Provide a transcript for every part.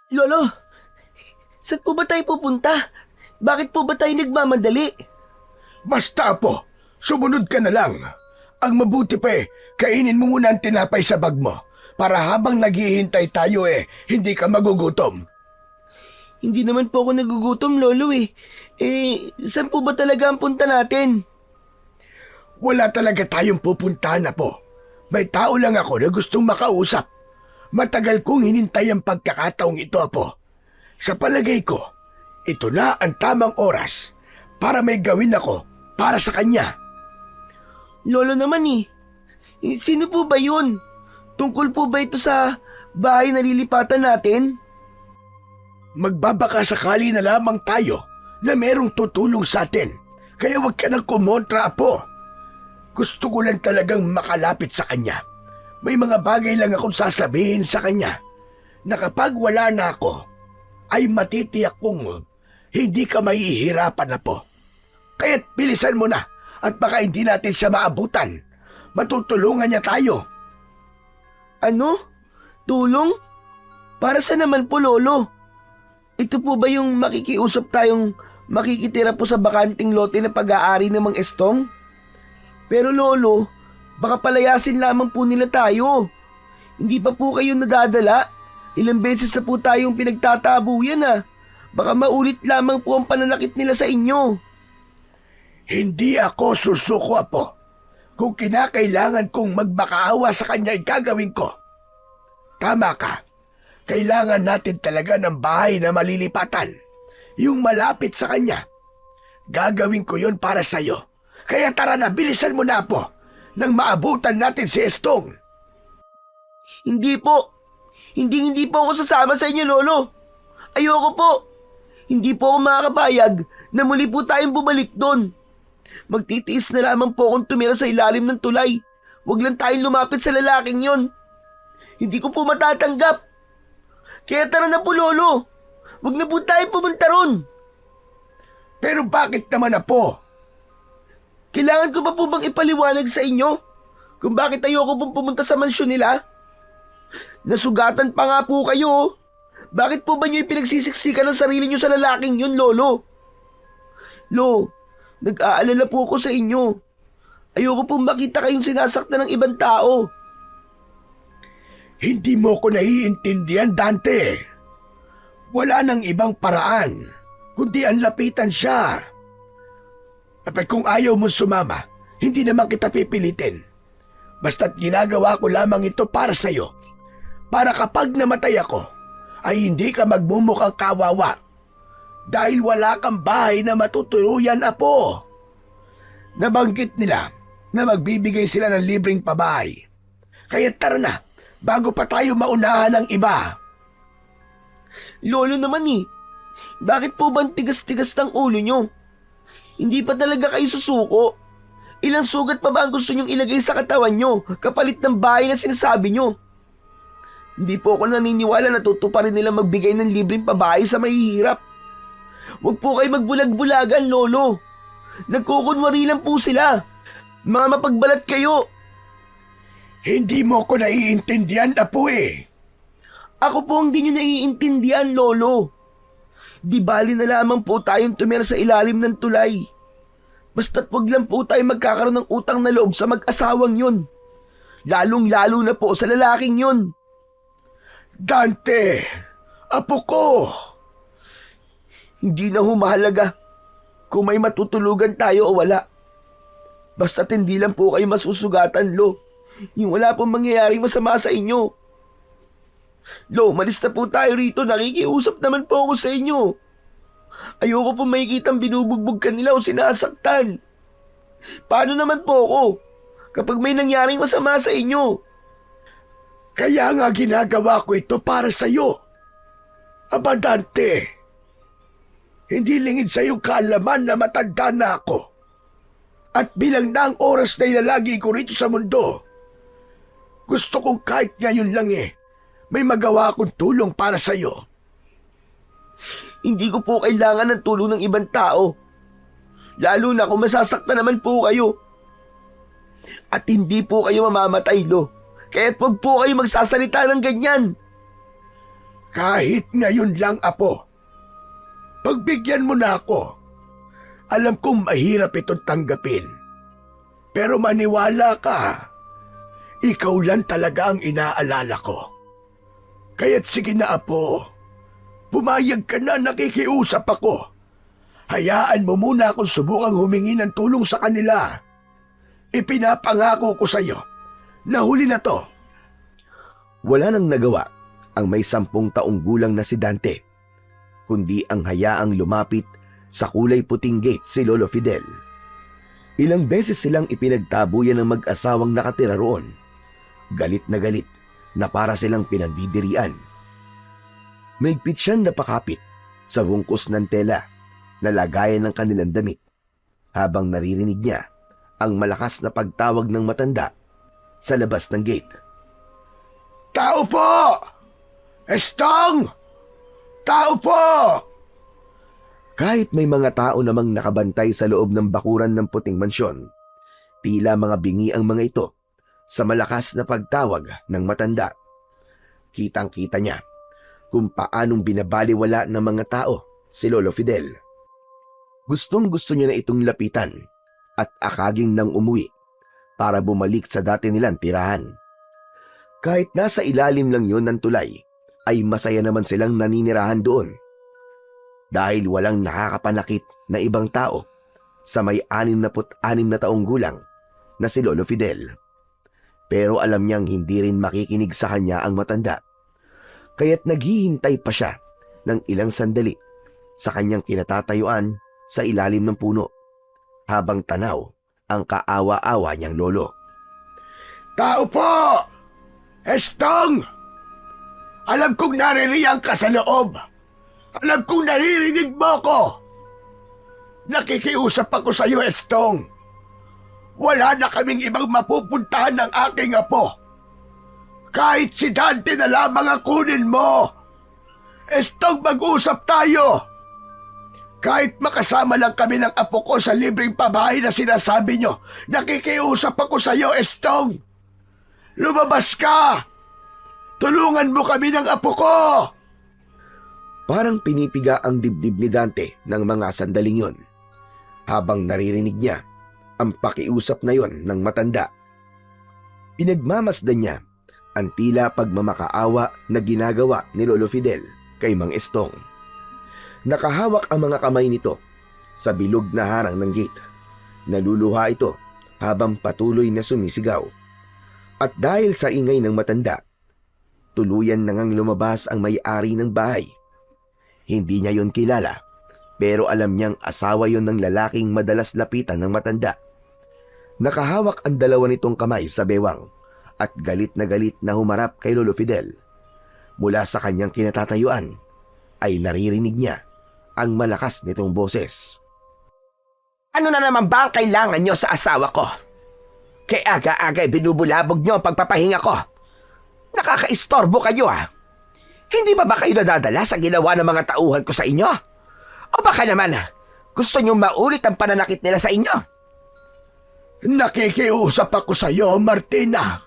Lolo, saan po ba tayo pupunta? Bakit po ba tayo nagmamadali? Basta po, sumunod ka na lang. Ang mabuti pa kainin mo muna ang tinapay sa bag mo para habang naghihintay tayo hindi ka magugutom. Hindi naman po ako nagugutom, Lolo eh. Saan po ba talaga ang punta natin? Wala talaga tayong pupuntahan na po. May tao lang ako na gustong makausap. Matagal kong hinintay ang pagkakataong ito, Apo. Sa palagay ko, ito na ang tamang oras para may gawin ako para sa kanya. Lolo naman eh. Sino po ba yun? Tungkol po ba ito sa bahay na lilipatan natin? Magbabaka sakali na lamang tayo na merong tutulong sa atin. Kaya huwag ka nang kumontra, Apo. Gusto ko lang talagang makalapit sa kanya. May mga bagay lang akong sasabihin sa kanya na kapag wala na ako, ay matitiyak kong hindi ka mahihirapan na po. Kaya't bilisan mo na at baka hindi natin siya maabutan. Matutulungan niya tayo. Ano? Tulong? Para sa naman po, Lolo? Ito po ba yung makikiusap tayong makikitira po sa bakanting lote na pag-aari ng Mang Estong? Pero Lolo, baka palayasin lamang po nila tayo. Hindi pa po kayo nadadala. Ilang beses na po tayong pinagtatabuyan ah. Baka maulit lamang po ang pananakit nila sa inyo. Hindi ako susuko, Apo. Kung kinakailangan kong magmakaawa sa kanya ay gagawin ko. Tama ka. Kailangan natin talaga ng bahay na malilipatan. Yung malapit sa kanya. Gagawin ko yon para sa'yo. Kaya tara na, bilisan mo na, Apo. Nang maabutan natin si Estong. Hindi po. Hindi po ako sasama sa inyo, Lolo. Ayoko po. Hindi po ako makakapayag na muli po tayong bumalik doon. Magtitiis na lamang po akong tumira sa ilalim ng tulay. Huwag lang tayong lumapit sa lalaking yon. Hindi ko po matatanggap. Kaya tara na po, Lolo. Huwag na po tayong pumunta ron. Pero bakit naman, Apo? Kailangan ko pa po bang ipaliwanag sa inyo kung bakit ayoko pong pumunta sa mansyon nila? Nasugatan pa nga po kayo. Bakit po ba nyo ipinagsisiksikan ng sarili nyo sa lalaking yun, Lolo? Lo, nag-aalala po ako sa inyo. Ayoko pong makita kayong sinasaktan ng ibang tao. Hindi mo ko naiintindihan, Dante. Wala nang ibang paraan, kundi ang lapitan siya. At kung ayaw mo sumama, hindi naman kita pipilitin. Basta't ginagawa ko lamang ito para sa'yo. Para kapag namatay ako, ay hindi ka magmumukhang kawawa. Dahil wala kang bahay na matutuluyan, Apo. Nabanggit nila na magbibigay sila ng libreng pabahay. Kaya tara na, bago pa tayo maunahan ng iba. Lolo naman eh. Bakit po ba ang tigas-tigas ng ulo nyo? Hindi pa talaga kayo susuko. Ilang sugat pa ba ang gusto nyong ilagay sa katawan nyo kapalit ng bahay na sinasabi nyo? Hindi po ako naniniwala na tutuparin nila magbigay ng libreng pabahay sa mahihirap. Huwag po kayo magbulag-bulagan, Lolo. Nagkukunwari lang po sila. Mga mapagbalat kayo. Hindi mo ko naiintindihan, Apo eh. Ako po ang di nyo naiintindihan, Lolo. Di bali na lamang po tayong tumira sa ilalim ng tulay. Basta't wag lang po tayo magkakaroon ng utang na loob sa mag-asawang yun. Lalong-lalo na po sa lalaking yun. Dante, Apo ko. Hindi na humahalaga kung may matutulugan tayo o wala. Basta't hindi lang po kayo masusugatan, Lo. Yung wala pong mangyayaring masama sa inyo. Lo, malis na po tayo rito. Nakikiusap naman po ako sa inyo. Ayoko po makikitang binubugbog ka nila o sinasaktan. Paano naman po ako kapag may nangyaring masama sa inyo? Kaya nga ginagawa ko ito para sa'yo. Aba, Dante, hindi lingid sa iyong kaalaman na matanda na ako. At bilang na ang oras na ilalagi ko rito sa mundo, gusto kong kahit ngayon lang may magawa akong tulong para sa'yo. Hindi ko po kailangan ng tulong ng ibang tao. Lalo na kung masasaktan naman po kayo. At hindi po kayo mamamatay, Lo. Kaya't wag po kayo magsasalita ng ganyan. Kahit ngayon lang, Apo. Pagbigyan mo na ako. Alam kong mahirap itong tanggapin. Pero maniwala ka. Ikaw lang talaga ang inaalala ko. Kaya't sige na, Apo. Pumayag ka na, nakikiusap ako. Hayaan mo muna akong subukang humingi ng tulong sa kanila. Ipinapangako ko sa iyo na huli na to. Wala nang nagawa ang may 10 taong gulang na si Dante, kundi ang hayaang lumapit sa kulay puting gate si Lolo Fidel. Ilang beses silang ipinagtabuyan ng mag-asawang nakatira roon. Galit na para silang pinandidirian. Mahigpit siyang napakapit sa bungkus ng tela na lagayan ng kanilang damit habang naririnig niya ang malakas na pagtawag ng matanda sa labas ng gate. Tao po! Estong! Tao po! Kahit may mga tao namang nakabantay sa loob ng bakuran ng puting mansyon, tila mga bingi ang mga ito sa malakas na pagtawag ng matanda. Kitang-kita niya kung paanong binabaliwala ng mga tao si Lolo Fidel. Gustong-gusto niya na itong lapitan at akaging nang umuwi para bumalik sa dati nilang tirahan. Kahit nasa ilalim lang yun ng tulay, ay masaya naman silang naninirahan doon. Dahil walang nakakapanakit na ibang tao sa may 66 na taong gulang na si Lolo Fidel. Pero alam niyang hindi rin makikinig sa kanya ang matanda. Kaya't naghihintay pa siya ng ilang sandali sa kanyang kinatatayuan sa ilalim ng puno habang tanaw ang kaawa-awa niyang lolo. Tao po! Estong! Alam kong naririyan ka sa loob. Alam kong naririnig mo ko. Nakikiusap ako sa iyo, Estong. Wala na kaming ibang mapupuntahan ng aking apo. Kahit si Dante na lamang ang kunin mo. Estong, mag-usap tayo. Kahit makasama lang kami ng apo ko sa libreng pabahay na sinasabi nyo, nakikiusap ako sa iyo, Estong. Lumabas ka! Tulungan mo kami ng apo ko! Parang pinipiga ang dibdib ni Dante ng mga sandaling yon habang naririnig niya ang pakiusap na yon ng matanda. Pinagmamasdan niya ang tila pagmamakaawa na ginagawa ni Lolo Fidel kay Mang Estong. Nakahawak ang mga kamay nito sa bilog na harang ng gate. Naluluha ito habang patuloy na sumisigaw. At dahil sa ingay ng matanda, tuluyan na ngang lumabas ang may-ari ng bahay. Hindi niya yon kilala, pero alam niyang asawa yon ng lalaking madalas lapitan ng matanda. Nakahawak ang dalawa nitong kamay sa bewang at galit na humarap kay Lolo Fidel. Mula sa kanyang kinatatayuan ay naririnig niya ang malakas nitong boses. Ano na naman ba ang kailangan nyo sa asawa ko? Kay aga-aga binubulabog nyo ang pagpapahinga ko. Nakakaistorbo kayo ah. Hindi ba kayo nadadala sa ginawa ng mga tauhan ko sa inyo? O baka naman gusto nyo maulit ang pananakit nila sa inyo? Nakikiusap ako sa iyo, Martina.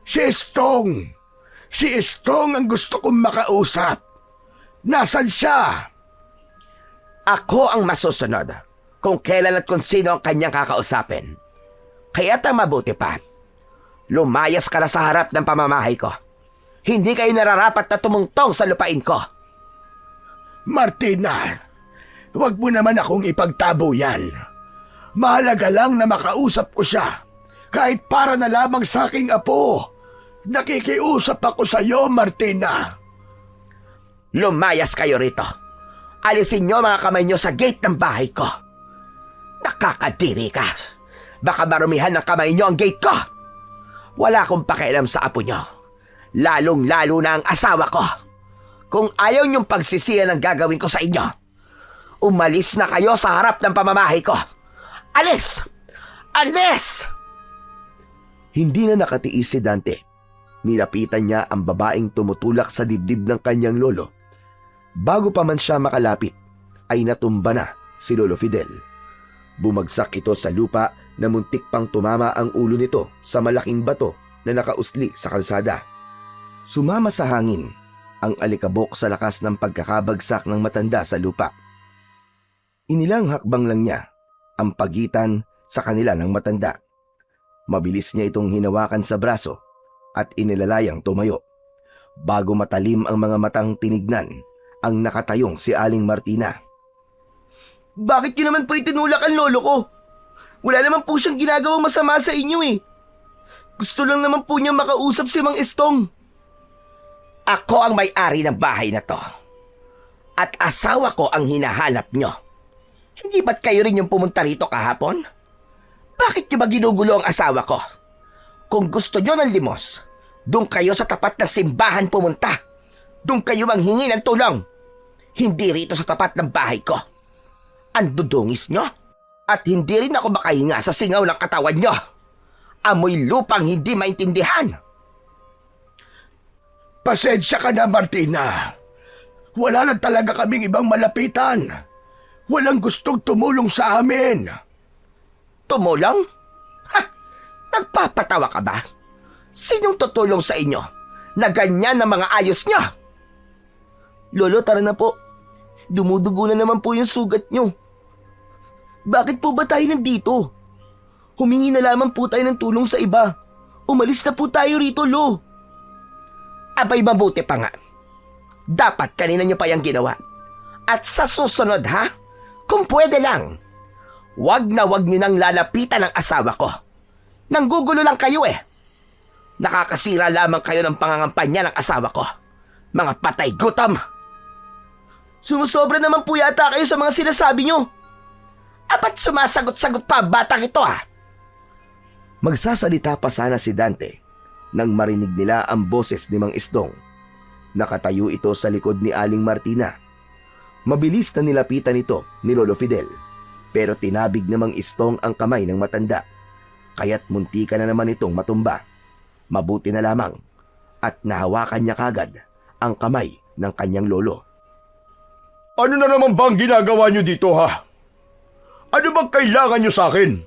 Si Estong ang gusto kong makausap. Nasaan siya? Ako ang masusunod kung kailan at kung sino ang kanyang kakausapin. Kaya't ang mabuti pa, lumayas ka na sa harap ng pamamahay ko. Hindi kayo nararapat na tumungtong sa lupain ko. Martina, huwag mo naman akong ipagtabo yan. Mahalaga lang na makausap ko siya. Kahit para na lamang sa aking apo. Nakikiusap ako sa iyo, Martina. Lumayas kayo rito. Alisin nyo mga kamay nyo sa gate ng bahay ko. Nakakadiri ka. Baka marumihan ng kamay nyo ang gate ko. Wala akong pakialam sa apo nyo. Lalong-lalo na ang asawa ko. Kung ayaw nyong pagsisiyan ang gagawin ko sa inyo, umalis na kayo sa harap ng pamamahay ko. Alis! Alis! Hindi na nakatiis si Dante. Nilapitan niya ang babaeng tumutulak sa dibdib ng kanyang lolo. Bago pa man siya makalapit, ay natumba na si Lolo Fidel. Bumagsak ito sa lupa na muntik pang tumama ang ulo nito sa malaking bato na nakausli sa kalsada. Sumama sa hangin ang alikabok sa lakas ng pagkakabagsak ng matanda sa lupa. Inilang hakbang lang niya ang pagitan sa kanila ng matanda. Mabilis niya itong hinawakan sa braso at inilalayang tumayo. Bago matalim ang mga matang tinignan ang nakatayong si Aling Martina. Bakit yun naman po itinulak ang lolo ko? Wala naman po siyang ginagawang masama sa inyo eh. Gusto lang naman po niya makausap si Mang Estong. Ako ang may-ari ng bahay na to. At asawa ko ang hinahanap nyo. Hindi ba't kayo rin yung pumunta rito kahapon? Bakit nyo ba ginugulo ang asawa ko? Kung gusto nyo ng limos, doon kayo sa tapat na simbahan pumunta. Doon kayo manghingi ng tulong. Hindi rito sa tapat ng bahay ko. Ang dudungis nyo. At hindi rin ako makahinga sa singaw ng katawan nyo. Amoy lupang hindi maintindihan. Pasensya ka na, Martina. Wala na talaga kaming ibang malapitan. Walang gustong tumulong sa amin. Tumulong? Ha! Nagpapatawa ka ba? Sinong tutulong sa inyo na ganyan na mga ayos nyo? Lolo, tara na po. Dumudugo na naman po yung sugat nyo. Bakit po ba tayo nandito? Humingi na lamang po tayo ng tulong sa iba. Umalis na po tayo rito, Lo. Abay, mabuti pa nga. Dapat kanina nyo pa yung ginawa. At sa susunod, ha? Kung pwede lang, wag nyo nang lalapitan ang asawa ko. Nanggugulo lang kayo eh. Nakakasira lamang kayo ng pangangampanya ng asawa ko. Mga patay gutom. Sumusobra naman po yata kayo sa mga sinasabi nyo. Apat sumasagot-sagot pa ang batang ito ah. Magsasalita pa sana si Dante nang marinig nila ang boses ni Mang Isdong. Nakatayo ito sa likod ni Aling Martina. Mabilis na nilapitan ito ni Lolo Fidel, pero tinabig ni Mang Isdong ang kamay ng matanda. Kaya't munti ka na naman itong matumba. Mabuti na lamang at nahawakan niya kagad ang kamay ng kanyang lolo. Ano na naman bang ginagawa niyo dito, ha? Ano bang kailangan niyo sa akin?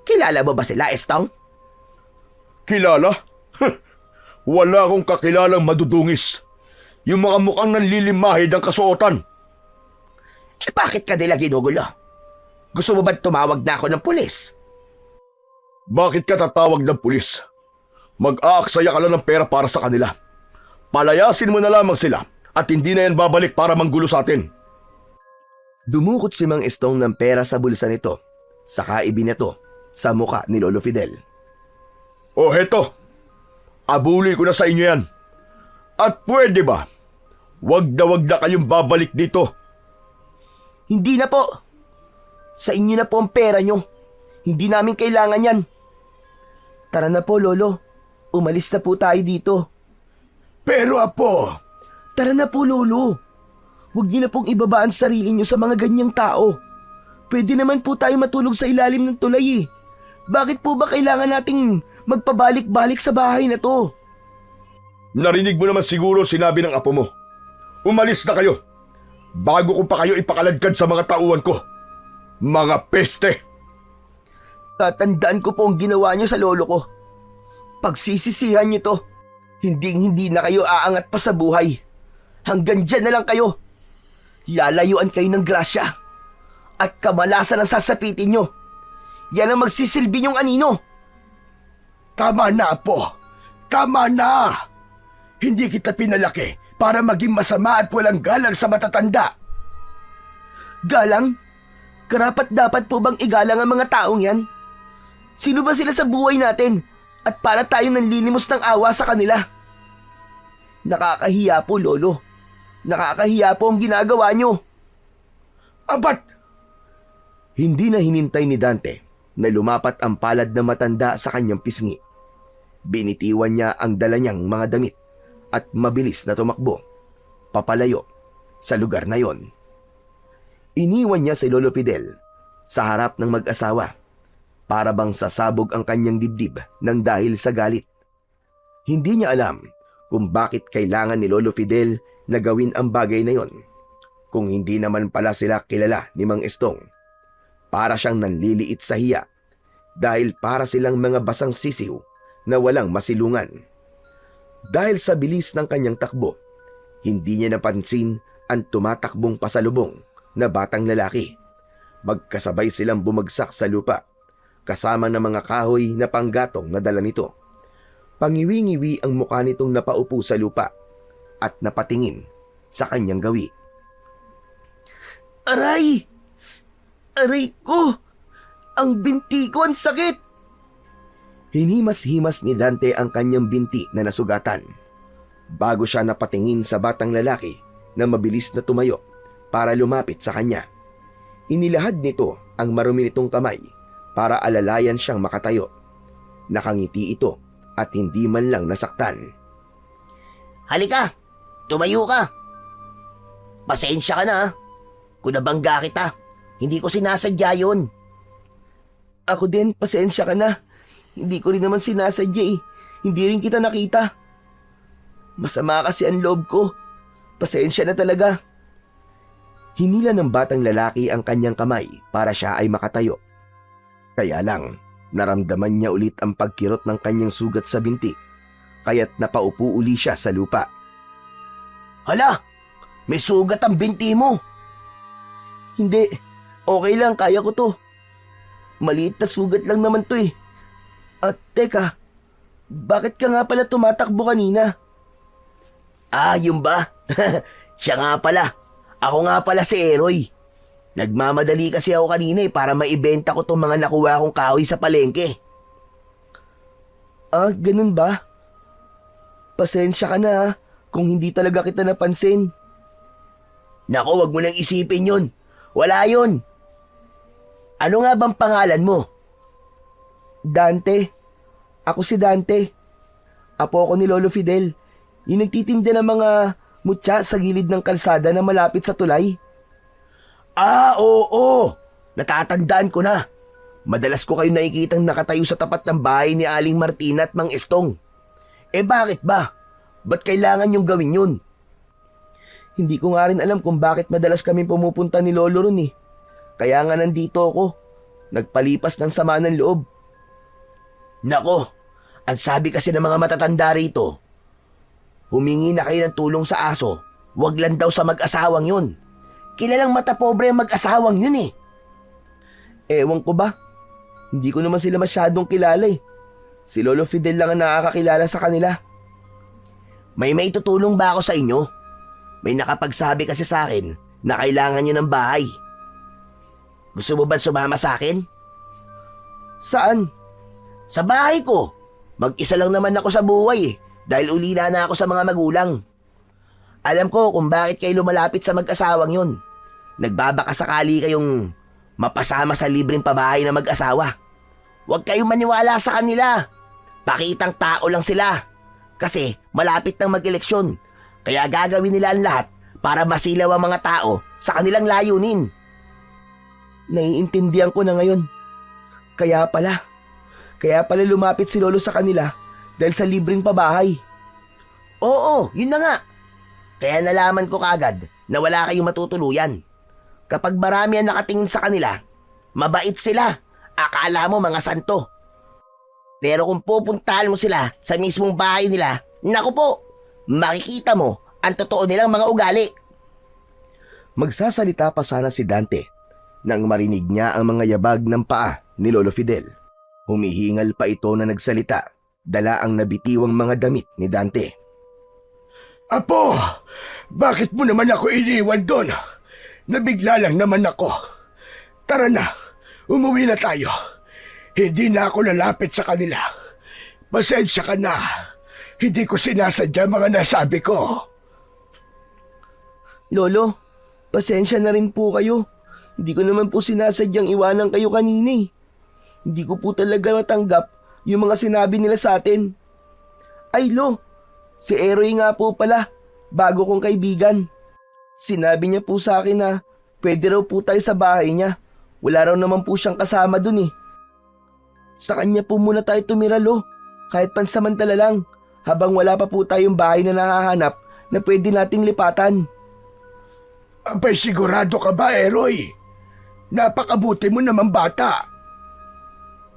Kilala mo ba sila, Estong? Kilala? Wala akong kakilalang madudungis. Yung mga mukhang nanlilimahid ang kasuotan. Eh bakit ka nila ginugulo? Gusto mo ba tumawag na ako ng pulis? Bakit ka tatawag ng pulis? Mag-aaksaya ka lang ng pera para sa kanila. Palayasin mo na lamang sila at hindi na yan babalik para manggulo sa atin. Dumukot si Mang Estong ng pera sa bulsa nito, saka ibinato sa muka ni Lolo Fidel. O heto, abuli ko na sa inyo yan. At pwede ba, wag na kayong babalik dito. Hindi na po. Sa inyo na po ang pera nyo. Hindi namin kailangan yan. Tara na po, Lolo. Umalis na po tayo dito. Pero Apo, Tara na po, Lolo. Huwag niyo na pong ibaba ang sarili niyo sa mga ganyang tao. Pwede naman po tayo matulog sa ilalim ng tulay eh. Bakit po ba kailangan nating magpabalik-balik sa bahay na to? narinig mo naman siguro sinabi ng apo mo. Umalis na kayo, bago ko pa kayo ipakaladkad sa mga tauhan ko. Mga peste! Tatandaan ko po ang ginawa niyo sa lolo ko. Pagsisisihan niyo to. Hindi na kayo aangat pa sa buhay. Hanggang dyan na lang kayo. Lalayuan kayo ng grasya. At kamalasan ang sasapitin nyo. Yan ang magsisilbi niyong anino. Tama na, Apo. Tama na! Hindi kita pinalaki para maging masama at walang galang sa matatanda. Galang? Karapat dapat po bang igalang ang mga taong yan? Sino ba sila sa buhay natin? At para tayong nanlilimos ng awa sa kanila? Nakakahiya po, Lolo. Nakakahiya po ang ginagawa nyo. Abat! Hindi na hinintay ni Dante na lumapat ang palad na matanda sa kanyang pisngi. Binitiwan niya ang dala niyang mga damit at mabilis na tumakbo, papalayo sa lugar na yon. Iniwan niya si Lolo Fidel sa harap ng mag-asawa para bang sasabog ang kanyang dibdib ng dahil sa galit. Hindi niya alam kung bakit kailangan ni Lolo Fidel na gawin ang bagay na yon, kung hindi naman pala sila kilala ni Mang Estong. Para siyang nanliliit sa hiya dahil para silang mga basang sisiw na walang masilungan. Dahil sa bilis ng kanyang takbo, hindi niya napansin ang tumatakbong pasalubong na batang lalaki. Magkasabay silang bumagsak sa lupa, kasama ng mga kahoy na panggatong na dala nito. Pangiwi-ngiwi ang mukha nitong napaupo sa lupa at napatingin sa kanyang gawi. Aray! Aray ko! Ang binti ko, ang sakit! Hinimas-himas ni Dante ang kanyang binti na nasugatan. Bago siya napatingin sa batang lalaki na mabilis na tumayo para lumapit sa kanya. Inilahad nito ang marumi nitong kamay para alalayan siyang makatayo. Nakangiti ito at hindi man lang nasaktan. Halika! Tumayo ka! Pasensya ka na, ha? Kung nabangga kita, hindi ko sinasadya yun. Ako din, pasensya ka na. Hindi ko rin naman sinasadya eh. Hindi rin kita nakita. Masama kasi ang loob ko. Pasensya na talaga. Hinila ng batang lalaki ang kanyang kamay para siya ay makatayo. Kaya lang, naramdaman niya ulit ang pagkirot ng kanyang sugat sa binti, kaya't napaupo uli siya sa lupa. Hala! May sugat ang binti mo! Hindi. Okay lang, kaya ko to. Maliit na sugat lang naman to eh. At teka, bakit ka nga pala tumatakbo kanina? Ah, yun ba? Siya nga pala. Ako nga pala si Eroy. Nagmamadali kasi ako kanina para maibenta ko tong mga nakuha kong kahoy sa palengke. Ah, ganun ba? Pasensya ka na kung hindi talaga kita napansin. Nako, wag mo nang isipin yun. Wala yun. Ano nga bang pangalan mo? Dante. Ako si Dante. Apo ako ni Lolo Fidel. Yung nagtitinda ng mga mutya sa gilid ng kalsada na malapit sa tulay. Ah, oo. Natatandaan ko na. Madalas ko kayo nakikitang nakatayo sa tapat ng bahay ni Aling Martina at Mang Estong. Eh bakit ba? Ba't kailangan yung gawin yun? Hindi ko nga rin alam kung bakit madalas kami pumupunta ni Lolo ron eh. Kaya nga nandito ako. Nagpalipas ng sama ng loob. Nako, ang sabi kasi ng mga matatanda rito, humingi na kayo ng tulong sa aso, wag lang daw sa mag-asawang yun. Kilalang mata pobre ang mag-asawang yun eh. Ewan ko ba? Hindi ko naman sila masyadong kilala eh. Si Lolo Fidel lang ang nakakakilala sa kanila. May maitutulong ba ako sa inyo? May nakapagsabi kasi sa akin na kailangan nyo ng bahay. Gusto mo ba sumama sa akin? Saan? Sa bahay ko. Mag-isa lang naman ako sa buhay eh, dahil ulila na ako sa mga magulang. Alam ko kung bakit kayo lumalapit sa mag-asawang yun. Nagbabaka sakali kayong mapasama sa libreng pabahay na mag-asawa. Huwag kayong maniwala sa kanila. Pakitang tao lang sila. Kasi malapit nang mag-eleksyon. Kaya gagawin nila ang lahat para masilaw ang mga tao sa kanilang layunin. Naiintindihan ko na ngayon. Kaya pala lumapit si Lolo sa kanila dahil sa libreng pabahay. Oo, yun na nga. Kaya nalaman ko kagad na wala kayong matutuluyan. Kapag marami ang nakatingin sa kanila, mabait sila. Akala mo mga santo. Pero kung pupuntahan mo sila sa mismong bahay nila, naku po, makikita mo ang totoo nilang mga ugali. Magsasalita pa sana si Dante nang marinig niya ang mga yabag ng paa ni Lolo Fidel. Humihingal pa ito na nagsalita, dala ang nabitiwang mga damit ni Dante. Apo, bakit mo naman ako iniwan doon? Nabigla lang naman ako. Tara na, umuwi na tayo. Hindi na ako lalapit sa kanila. Pasensya ka na. Hindi ko sinasadya mga nasabi ko. Lolo, pasensya na rin po kayo. Hindi ko naman po sinasadyang iwanan kayo kanina eh. Hindi ko po talaga matanggap yung mga sinabi nila sa atin. Ay Lo, si Eroy nga po pala, bago kong kaibigan. Sinabi niya po sa akin na pwede raw po tayo sa bahay niya. Wala raw naman po siyang kasama dun eh. Sa kanya po muna tayo tumira Lo, kahit pansamantala lang, habang wala pa po tayong bahay na nahahanap na pwede nating lipatan. Abay sigurado ka ba, Eroy? Napakabuti mo naman bata.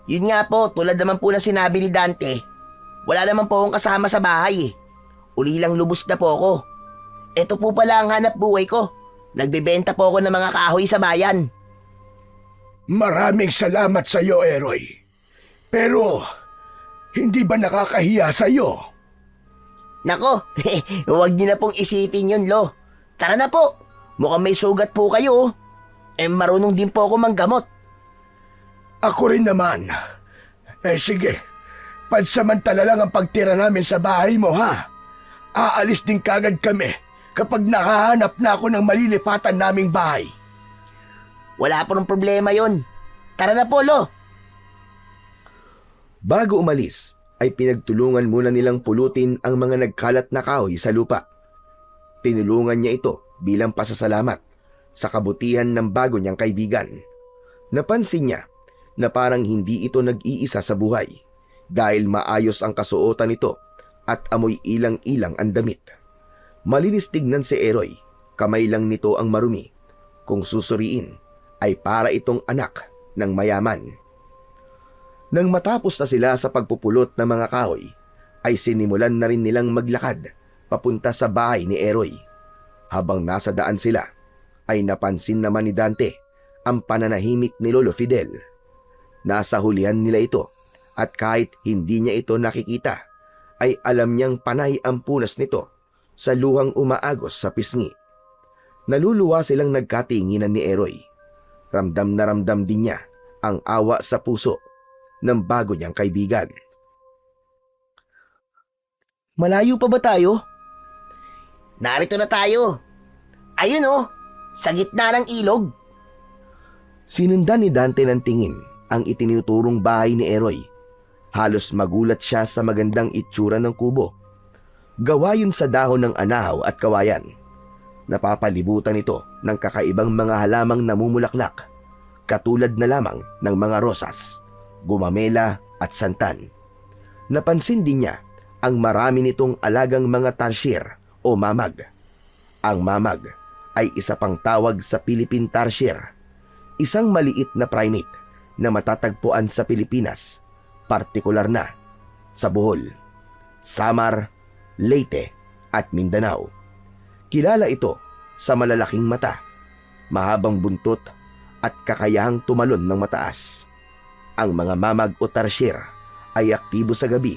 Yun nga po, tulad naman po na sinabi ni Dante, wala naman po akong kasama sa bahay eh. uli lang lubos na po ako. Ito po pala ang hanap buhay ko. Nagbebenta po ako ng mga kahoy sa bayan. Maraming salamat sa iyo, Eroy. Pero, hindi ba nakakahiya sa iyo? Nako, huwag niyo na pong isipin yun, Lo. Tara na po. Mukhang may sugat po kayo. Marunong din po ako manggamot. Ako rin naman. Sige, pansamantala lang ang pagtira namin sa bahay mo, ha? Aalis din kagad kami kapag nakahanap na ako ng malilipatan naming bahay. Wala po ng problema yun. Tara na po, Lo. Bago umalis, ay pinagtulungan muna nilang pulutin ang mga nagkalat na kahoy sa lupa. Tinulungan niya ito bilang pasasalamat sa kabutihan ng bago niyang kaibigan. Napansin niya na parang hindi ito nag-iisa sa buhay dahil maayos ang kasuotan nito at amoy ilang-ilang ang damit. Malinis tignan si Eroy, kamay lang nito ang marumi. Kung susuriin, ay para itong anak ng mayaman. Nang matapos na sila sa pagpupulot ng mga kahoy, ay sinimulan na rin nilang maglakad papunta sa bahay ni Eroy. Habang nasa daan sila, ay napansin naman ni Dante ang pananahimik ni Lolo Fidel. Nasa hulihan nila ito at kahit hindi niya ito nakikita, ay alam niyang panay ang punas nito sa luhang umaagos sa pisngi. Naluluwa silang nagkatinginan ni Eroy. Ramdam na ramdam din niya ang awa sa puso ng bago niyang kaibigan. Malayo pa ba tayo? Narito na tayo. Ayun oh, sa gitna ng ilog. Sinundan ni Dante ng tingin ang itinuturong bahay ni Eroy. Halos magulat siya sa magandang itsura ng kubo. Gawa yun sa dahon ng anahaw at kawayan. Napapalibutan ito ng kakaibang mga halamang namumulaklak, katulad na lamang ng mga rosas, gumamela at santan. Napansin din niya ang marami nitong alagang mga tarsier o mamag. Ang mamag ay isa pang tawag sa Philippine tarsier, isang maliit na primate na matatagpuan sa Pilipinas, partikular na sa Bohol, Samar, Leyte at Mindanao. Kilala ito sa malalaking mata, mahabang buntot at kakayahang tumalon ng mataas. Ang mga mamag o tarsier ay aktibo sa gabi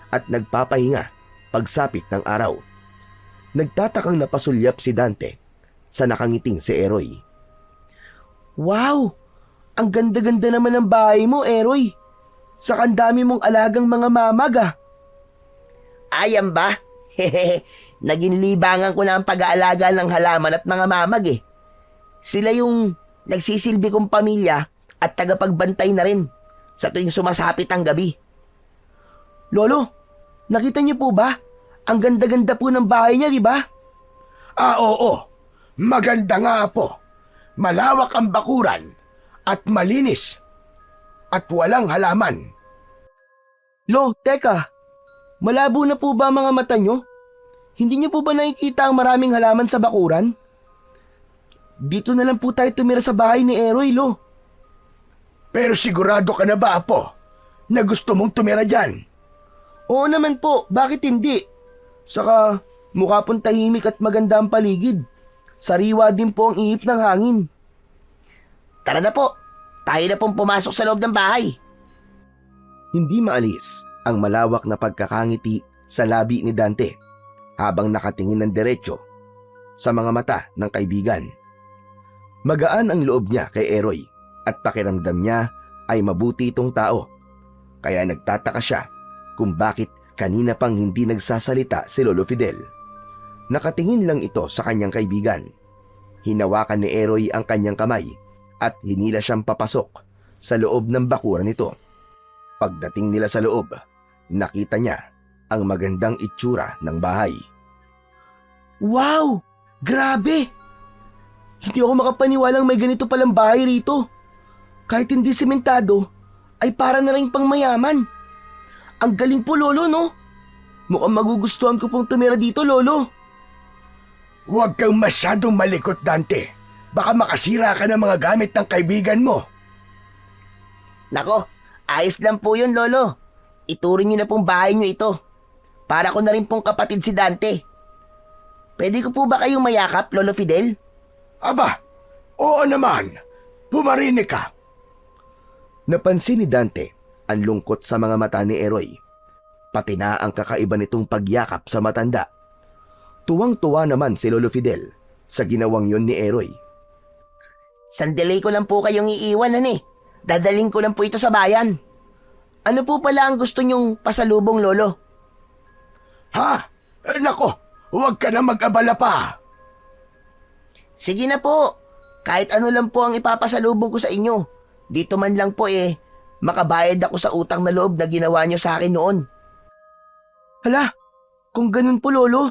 at nagpapahinga pagsapit ng araw. Nagtatakang napasulyap si Dante sa nakangiting si Eroy. Wow! Ang ganda-ganda naman ng bahay mo, Eroy. Saka ang dami mong alagang mga mamag ah. Ayan ba? Naging libangan ko na ang pag-aalaga ng halaman at mga mamag eh. Sila yung nagsisilbi kong pamilya at tagapagbantay na rin sa tuwing sumasapit ang gabi. Lolo, nakita niyo po ba? Ang ganda-ganda po ng bahay niya, di ba? Oo. Maganda nga po. Malawak ang bakuran at malinis at walang halaman. Lo, teka. Malabo na po ba ang mga mata niyo? Hindi niyo po ba nakikita ang maraming halaman sa bakuran? Dito na lang po tayo tumira sa bahay ni Eroy, Lo. Pero sigurado ka na ba, Apo, na gusto mong tumira dyan? Oo naman po, bakit hindi? Saka mukha pong tahimik at maganda ang paligid. Sariwa din po ang ihip ng hangin. Tara na po, tayo na pong pumasok sa loob ng bahay. Hindi maalis ang malawak na pagkakangiti sa labi ni Dante habang nakatingin ng diretso sa mga mata ng kaibigan. Magaan ang loob niya kay Eroy at pakiramdam niya ay mabuti itong tao. Kaya nagtataka siya kung bakit kanina pang hindi nagsasalita si Lolo Fidel. Nakatingin lang ito sa kanyang kaibigan. Hinawakan ni Eroy ang kanyang kamay at hinila siyang papasok sa loob ng bakuran nito. Pagdating nila sa loob, nakita niya ang magandang itsura ng bahay. Wow! Grabe! Hindi ako makapaniwalang may ganito palang bahay rito. Kahit hindi sementado, ay para na rin pang mayaman. Ang galing po, Lolo, no? Mukhang magugustuhan ko pong tumira dito, Lolo. Huwag kang masyadong malikot, Dante. Baka makasira ka ng mga gamit ng kaibigan mo. Nako, ayos lang po yun, Lolo. Ituring niyo na pong bahay niyo ito. Para ko na rin pong kapatid si Dante. Pwede ko po ba kayong mayakap, Lolo Fidel? Aba, oo naman. Pumarinig ka. Napansin ni Dante ang lungkot sa mga mata ni Eroy, pati na ang kakaiba nitong pagyakap sa matanda. Tuwang-tuwa naman si Lolo Fidel sa ginawang yon ni Eroy. Sandali ko lang po kayong iiwan, Dadaling ko lang po ito sa bayan. Ano po pala ang gusto nyong pasalubong, Lolo? Ha? Nako, huwag ka na mag-abala pa. Sige na po. Kahit ano lang po ang ipapasalubong ko sa inyo. Dito man lang po makabayad ako sa utang na loob na ginawa nyo sa akin noon. Hala, kung ganun po lolo,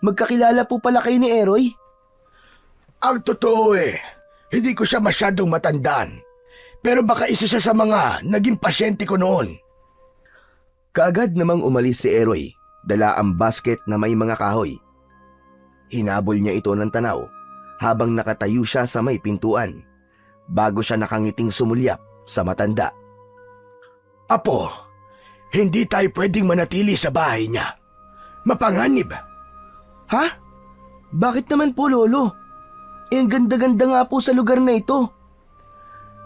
magkakilala po pala kayo ni Eroy. Ang totoo hindi ko siya masyadong matandaan. Pero baka isa siya sa mga naging pasyente ko noon. Kaagad namang umalis si Eroy, dala ang basket na may mga kahoy. Hinabol niya ito ng tanaw habang nakatayo siya sa may pintuan, bago siya nakangiting sumulyap sa matanda. Apo, hindi tayo pwedeng manatili sa bahay niya. Mapanganib. Ha? Bakit naman po lolo? Ang ganda-ganda nga po sa lugar na ito.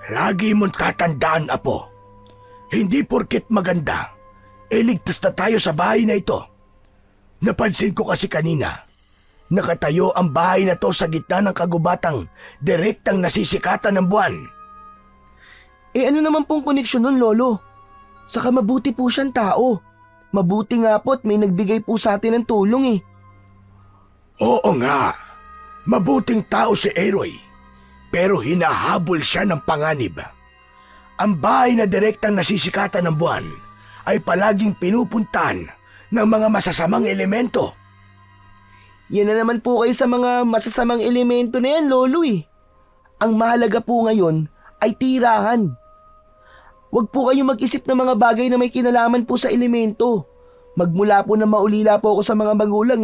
Lagi mong tatandaan, Apo. Hindi porket maganda, ligtas na tayo sa bahay na ito. Napansin ko kasi kanina, nakatayo ang bahay na to sa gitna ng kagubatang direktang nasisikatan ng buwan. Ano naman pong koneksyon nun lolo? Saka mabuti po siyang tao. Mabuti nga po at may nagbigay po sa atin ng tulong Oo nga, mabuting tao si Eroy. Pero hinahabol siya ng panganib. Ang bahay na direktang nasisikatan ng buwan ay palaging pinupuntan ng mga masasamang elemento. Yan na naman po kayo sa mga masasamang elemento na yan, lolo Ang mahalaga po ngayon ay tirahan. Huwag po kayong mag-isip ng mga bagay na may kinalaman po sa elemento. Magmula po na maulila po ako sa mga magulang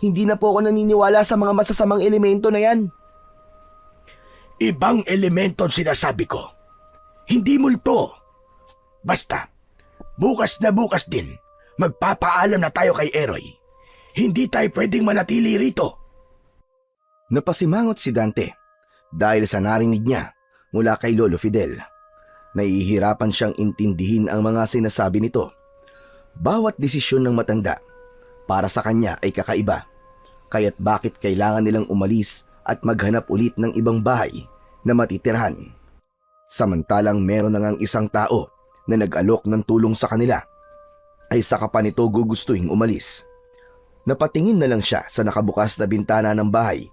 hindi na po ako naniniwala sa mga masasamang elemento na yan. Ibang elemento ang sinasabi ko. Hindi multo. Basta, bukas na bukas din, magpapaalam na tayo kay Eroy. Hindi tayo pwedeng manatili rito. Napasimangot si Dante dahil sa narinig niya mula kay Lolo Fidel. Nahihirapan siyang intindihin ang mga sinasabi nito. Bawat desisyon ng matanda para sa kanya ay kakaiba. Kaya't bakit kailangan nilang umalis at maghanap ulit ng ibang bahay na matitirhan. Samantalang meron na ngang isang tao na nag-alok ng tulong sa kanila, ay saka pa nito gugustuhin umalis. Napatingin na lang siya sa nakabukas na bintana ng bahay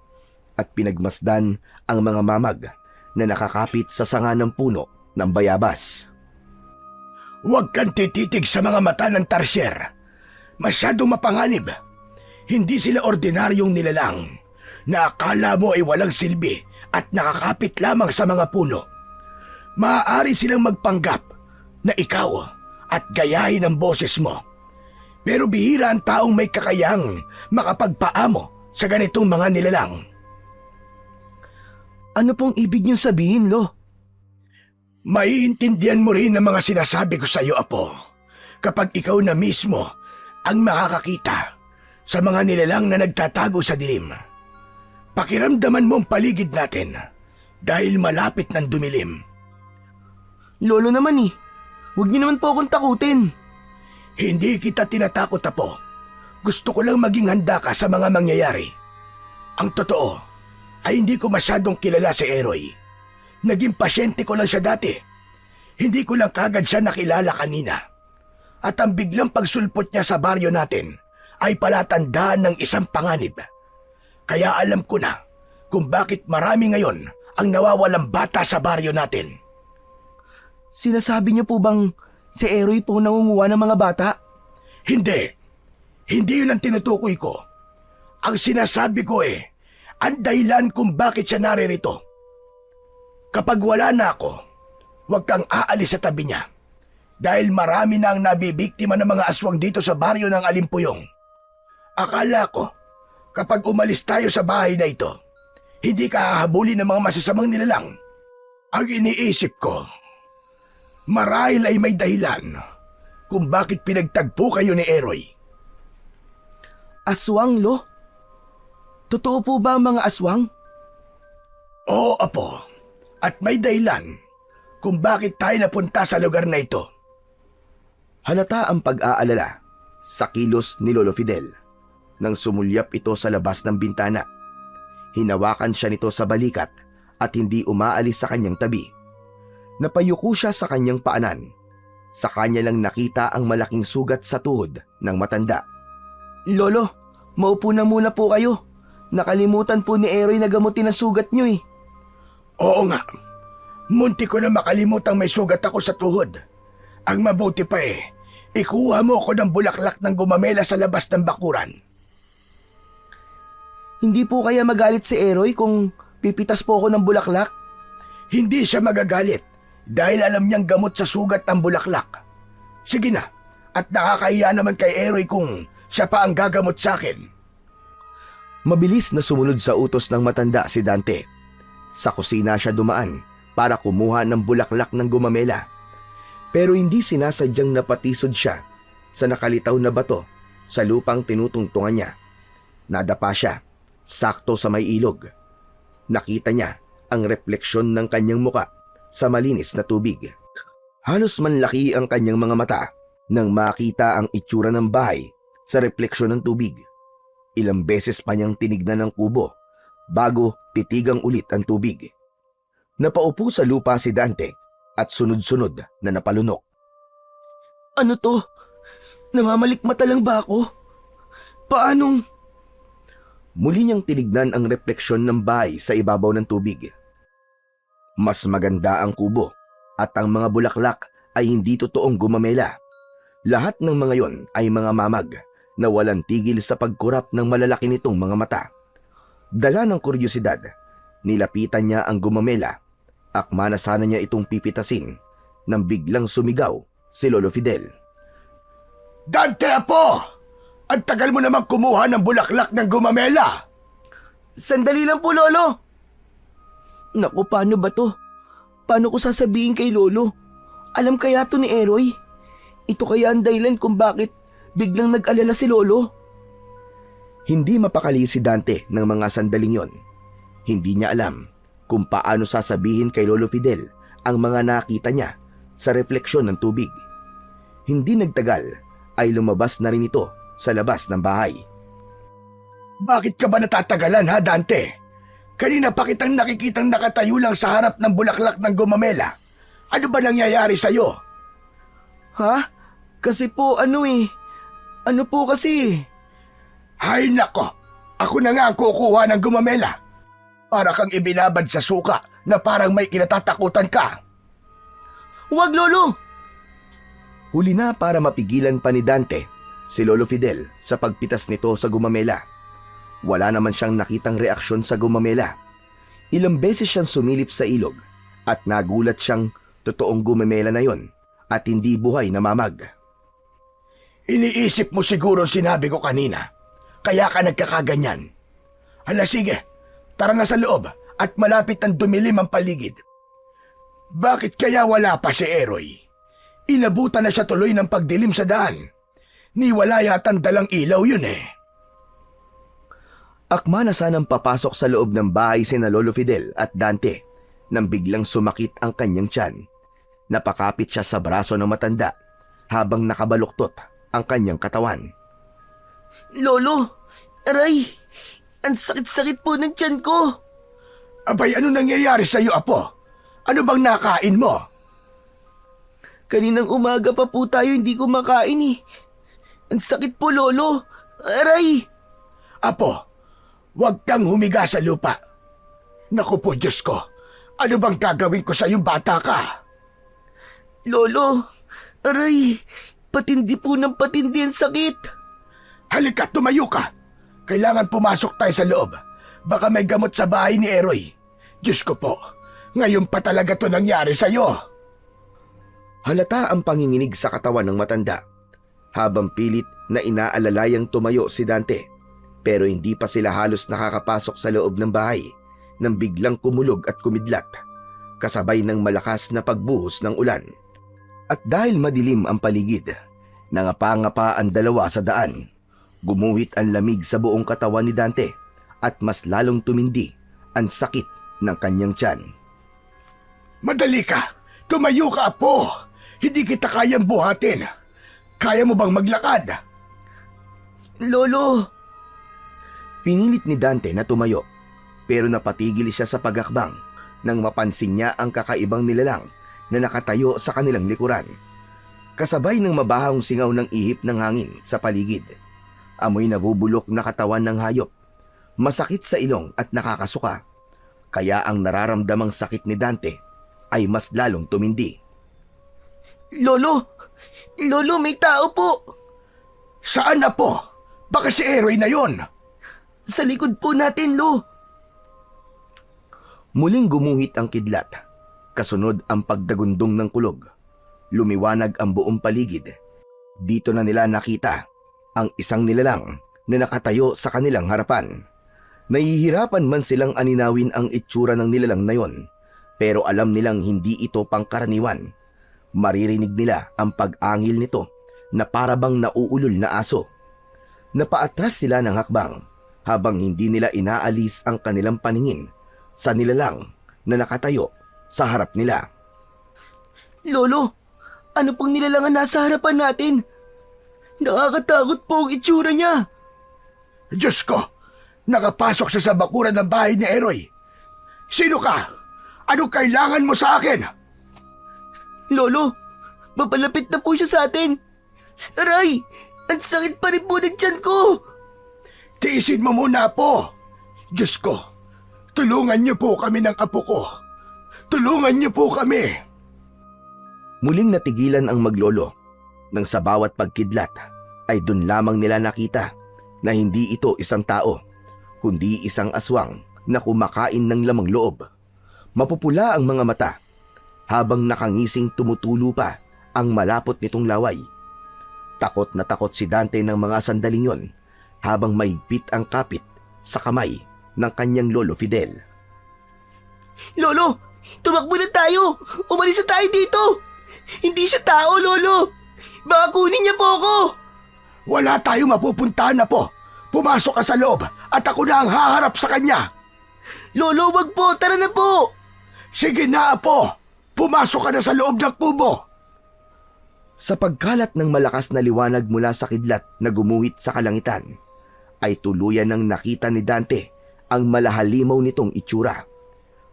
at pinagmasdan ang mga mamag na nakakapit sa sanga ng puno ng bayabas. Huwag kang tititig sa mga mata ng tarsyer. Masyadong mapanganib. Hindi sila ordinaryong nilalang na akala mo ay walang silbi at nakakapit lamang sa mga puno. Maaari silang magpanggap na ikaw at gayahin ang boses mo. Pero bihira ang taong may kakayang makapagpaamo sa ganitong mga nilalang. Ano pong ibig niyong sabihin, Lo? Maiintindihan mo rin ang mga sinasabi ko sa iyo, Apo, kapag ikaw na mismo ang makakakita sa mga nilalang na nagtatago sa dilim. Pakiramdaman mo ang paligid natin dahil malapit ng dumilim. Lolo naman huwag niyo naman po akong takutin. Hindi kita tinatakot, Apo. Gusto ko lang maging handa ka sa mga mangyayari. Ang totoo ay hindi ko masyadong kilala si Eroy. Naging pasyente ko lang siya dati. Hindi ko lang kagad siya nakilala kanina. At ang biglang pagsulpot niya sa baryo natin ay palatandaan ng isang panganib. Kaya alam ko na kung bakit marami ngayon ang nawawalang bata sa baryo natin. Sinasabi niyo po bang si Eroy po nangunguha ng mga bata? Hindi. Hindi yun ang tinutukoy ko. Ang sinasabi ko ang dahilan kung bakit siya naririto. Kapag wala na ako, huwag kang aalis sa tabi niya. Dahil marami na ang nabibiktima ng mga aswang dito sa baryo ng Alimpuyong. Akala ko, kapag umalis tayo sa bahay na ito, hindi ka hahabulin ng mga masasamang nilalang. Ang iniisip ko, marahil ay may dahilan kung bakit pinagtagpo kayo ni Eroy. Aswang, Lo? Totoo po ba ang mga aswang? Oo, Apo. At may dahilan kung bakit tayo napunta sa lugar na ito. Halata ang pag-aalala sa kilos ni Lolo Fidel nang sumulyap ito sa labas ng bintana. Hinawakan siya nito sa balikat at hindi umaalis sa kanyang tabi. Napayuko siya sa kanyang paanan. Sa kanya lang nakita ang malaking sugat sa tuhod ng matanda. Lolo, maupo na muna po kayo. Nakalimutan po ni Eroy na gamutin ang sugat niyo eh. Oo nga. Munti ko na makalimutang may sugat ako sa tuhod. Ang mabuti pa ikuha mo ako ng bulaklak ng gumamela sa labas ng bakuran. Hindi po kaya magalit si Eroy kung pipitas po ako ng bulaklak? Hindi siya magagalit dahil alam niyang gamot sa sugat ng bulaklak. Sige na, at nakakahiya naman kay Eroy kung siya pa ang gagamot sa akin. Mabilis na sumunod sa utos ng matanda si Dante. Sa kusina siya dumaan para kumuha ng bulaklak ng gumamela. Pero hindi sinasadyang napatisod siya sa nakalitaw na bato sa lupang tinutungtungan niya. Nadapa siya, sakto sa may ilog. Nakita niya ang refleksyon ng kanyang muka sa malinis na tubig. Halos manlaki ang kanyang mga mata nang makita ang itsura ng bahay sa refleksyon ng tubig. Ilang beses pa niyang tinignan ang kubo bago titigang ulit ang tubig. Napaupo sa lupa si Dante at sunod-sunod na napalunok. Ano to? Namamalikmata lang ba ako? Paanong... Muli niyang tinignan ang refleksyon ng bahay sa ibabaw ng tubig. Mas maganda ang kubo at ang mga bulaklak ay hindi totoong gumamela. Lahat ng mga yon ay mga mamag na walang tigil sa pagkurap ng malalaki nitong mga mata. Dala ng kuryosidad, nilapitan niya ang gumamela. Akma na sana niya itong pipitasin nang biglang sumigaw si Lolo Fidel. Dante, Apo! Ang tagal mo namang kumuha ng bulaklak ng gumamela! Sandali lang po, Lolo! Naku, paano ba to? Paano ko sasabihin kay Lolo? Alam kaya to ni Eroy? Ito kaya ang dahilan kung bakit biglang nag-alala si Lolo? Hindi mapakali si Dante ng mga sandaling yon. Hindi niya alam kung paano sasabihin kay Lolo Fidel ang mga nakita niya sa refleksyon ng tubig. Hindi nagtagal ay lumabas na rin ito sa labas ng bahay. Bakit ka ba natatagalan, ha, Dante? Kanina pa kitang nakikitang nakatayo lang sa harap ng bulaklak ng gumamela. Ano ba nangyayari sa'yo? Ha? Kasi po ano po kasi? Hay nako! Ako na nga ang kukuha ng gumamela. Para kang ibinabad sa suka na parang may kinatatakutan ka. Huwag, Lolo! Huli na para mapigilan pa ni Dante si Lolo Fidel sa pagpitas nito sa gumamela. Wala naman siyang nakitang reaksyon sa gumamela. Ilang beses siyang sumilip sa ilog at nagulat siyang totoong gumamela na yon at hindi buhay na mamag. Iniisip mo siguro sinabi ko kanina. Kaya ka nagkakaganyan. Hala, sige, tara na sa loob at malapit ang dumilim ang paligid. Bakit kaya wala pa si Eroy? Inabutan na siya tuloy ng pagdilim sa daan. Ni wala yatang dalang ilaw yun eh. Akma na sanang papasok sa loob ng bahay sina Lolo Fidel at Dante nang biglang sumakit ang kanyang tiyan. Napakapit siya sa braso ng matanda habang nakabaluktot ang kanyang katawan. Lolo! Aray! Ang sakit-sakit po ng tiyan ko! Abay, ano nangyayari sa iyo, Apo? Ano bang nakain mo? Kaninang umaga pa po tayo hindi kumakain eh. Ang sakit po, Lolo! Aray! Apo, huwag kang humiga sa lupa. Naku po, Diyos ko. Ano bang gagawin ko sa iyong bata ka? Lolo! Aray! Patindi po ng patindi ang sakit! Halika, tumayo ka. Kailangan pumasok tayo sa loob. Baka may gamot sa bahay ni Eroy. Diyos ko po, ngayon pa talaga to nangyari sa'yo. Halata ang panginginig sa katawan ng matanda. Habang pilit na inaalalayang tumayo si Dante. Pero hindi pa sila halos nakakapasok sa loob ng bahay nang biglang kumulog at kumidlat. Kasabay ng malakas na pagbuhos ng ulan. At dahil madilim ang paligid, nangapa-ngapa ang dalawa sa daan. Gumuhit ang lamig sa buong katawan ni Dante at mas lalong tumindi ang sakit ng kanyang tiyan. Madali ka! Tumayo ka, Apo! Hindi kita kayang buhatin. Kaya mo bang maglakad? Lolo! Pinilit ni Dante na tumayo, pero napatigil siya sa paghakbang nang mapansin niya ang kakaibang nilalang na nakatayo sa kanilang likuran. Kasabay ng mabahong singaw ng ihip ng hangin sa paligid. Amoy nabubulok na katawan ng hayop. Masakit sa ilong at nakakasuka. Kaya ang nararamdamang sakit ni Dante ay mas lalong tumindi. Lolo! Lolo, may tao po! Saan, Apo? Baka si Eroy na yon. Sa likod po natin, Lo! Muling gumuhit ang kidlat. Kasunod ang pagdagundong ng kulog. Lumiwanag ang buong paligid. Dito na nila nakita ang isang nilalang na nakatayo sa kanilang harapan. Nahihirapan man silang aninawin ang itsura ng nilalang na yon, pero alam nilang hindi ito pangkaraniwan. Maririnig nila ang pag-angil nito na parabang nauulol na aso. Napaatras sila ng hakbang habang hindi nila inaalis ang kanilang paningin sa nilalang na nakatayo sa harap nila. Lolo, ano pong nilalangan nasa harapan natin? Nakakatakot po ang itsura niya. Diyos ko! Nakapasok siya sa bakuran ng bahay ni Eroy. Sino ka? Anong kailangan mo sa akin? Lolo, mapalapit na po siya sa atin. Aray! Ang sakit pa rin po ng tiyan ko! Tiisin mo muna, Apo. Diyos ko, tulungan niyo po kami ng apo ko. Tulungan niyo po kami. Muling natigilan ang maglolo nang sa bawat pagkidlat ay dun lamang nila nakita na hindi ito isang tao, kundi isang aswang na kumakain ng lamang loob. Mapupula ang mga mata habang nakangising tumutulo pa ang malapot nitong laway. Takot na takot si Dante ng mga sandaling yon habang mahigpit ang kapit sa kamay ng kanyang lolo Fidel. Lolo, tumakbo na tayo! Umalis na tayo dito! Hindi siya tao, Lolo! Baka kunin niya po ako! Wala tayong mapupuntahan, Apo. Pumasok ka sa loob at ako na ang haharap sa kanya. Lolo, wag po! Tara na po! Sige na, Apo. Pumasok ka na sa loob ng kubo. Sa pagkalat ng malakas na liwanag mula sa kidlat na gumuhit sa kalangitan, ay tuluyan ng nakita ni Dante ang malahalimaw nitong itsura.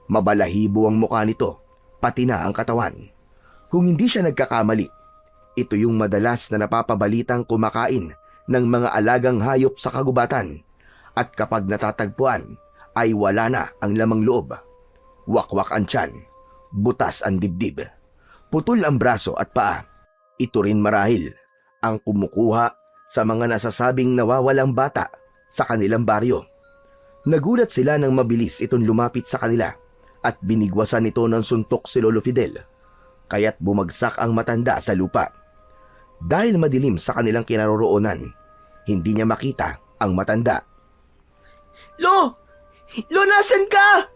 Mabalahibo ang mukha nito, pati na ang katawan. Kung hindi siya nagkakamali, ito yung madalas na napapabalitang kumakain ng mga alagang hayop sa kagubatan, at kapag natatagpuan ay wala na ang lamang loob. Wakwak ang tiyan, butas ang dibdib, putol ang braso at paa. Ito rin marahil ang kumukuha sa mga nasasabing nawawalang bata sa kanilang baryo. Nagulat sila nang mabilis itong lumapit sa kanila at binigwasan ito ng suntok si Lolo Fidel, kaya't bumagsak ang matanda sa lupa. Dahil madilim sa kanilang kinaroroonan, hindi niya makita ang matanda. Lo! Lo, nasan ka?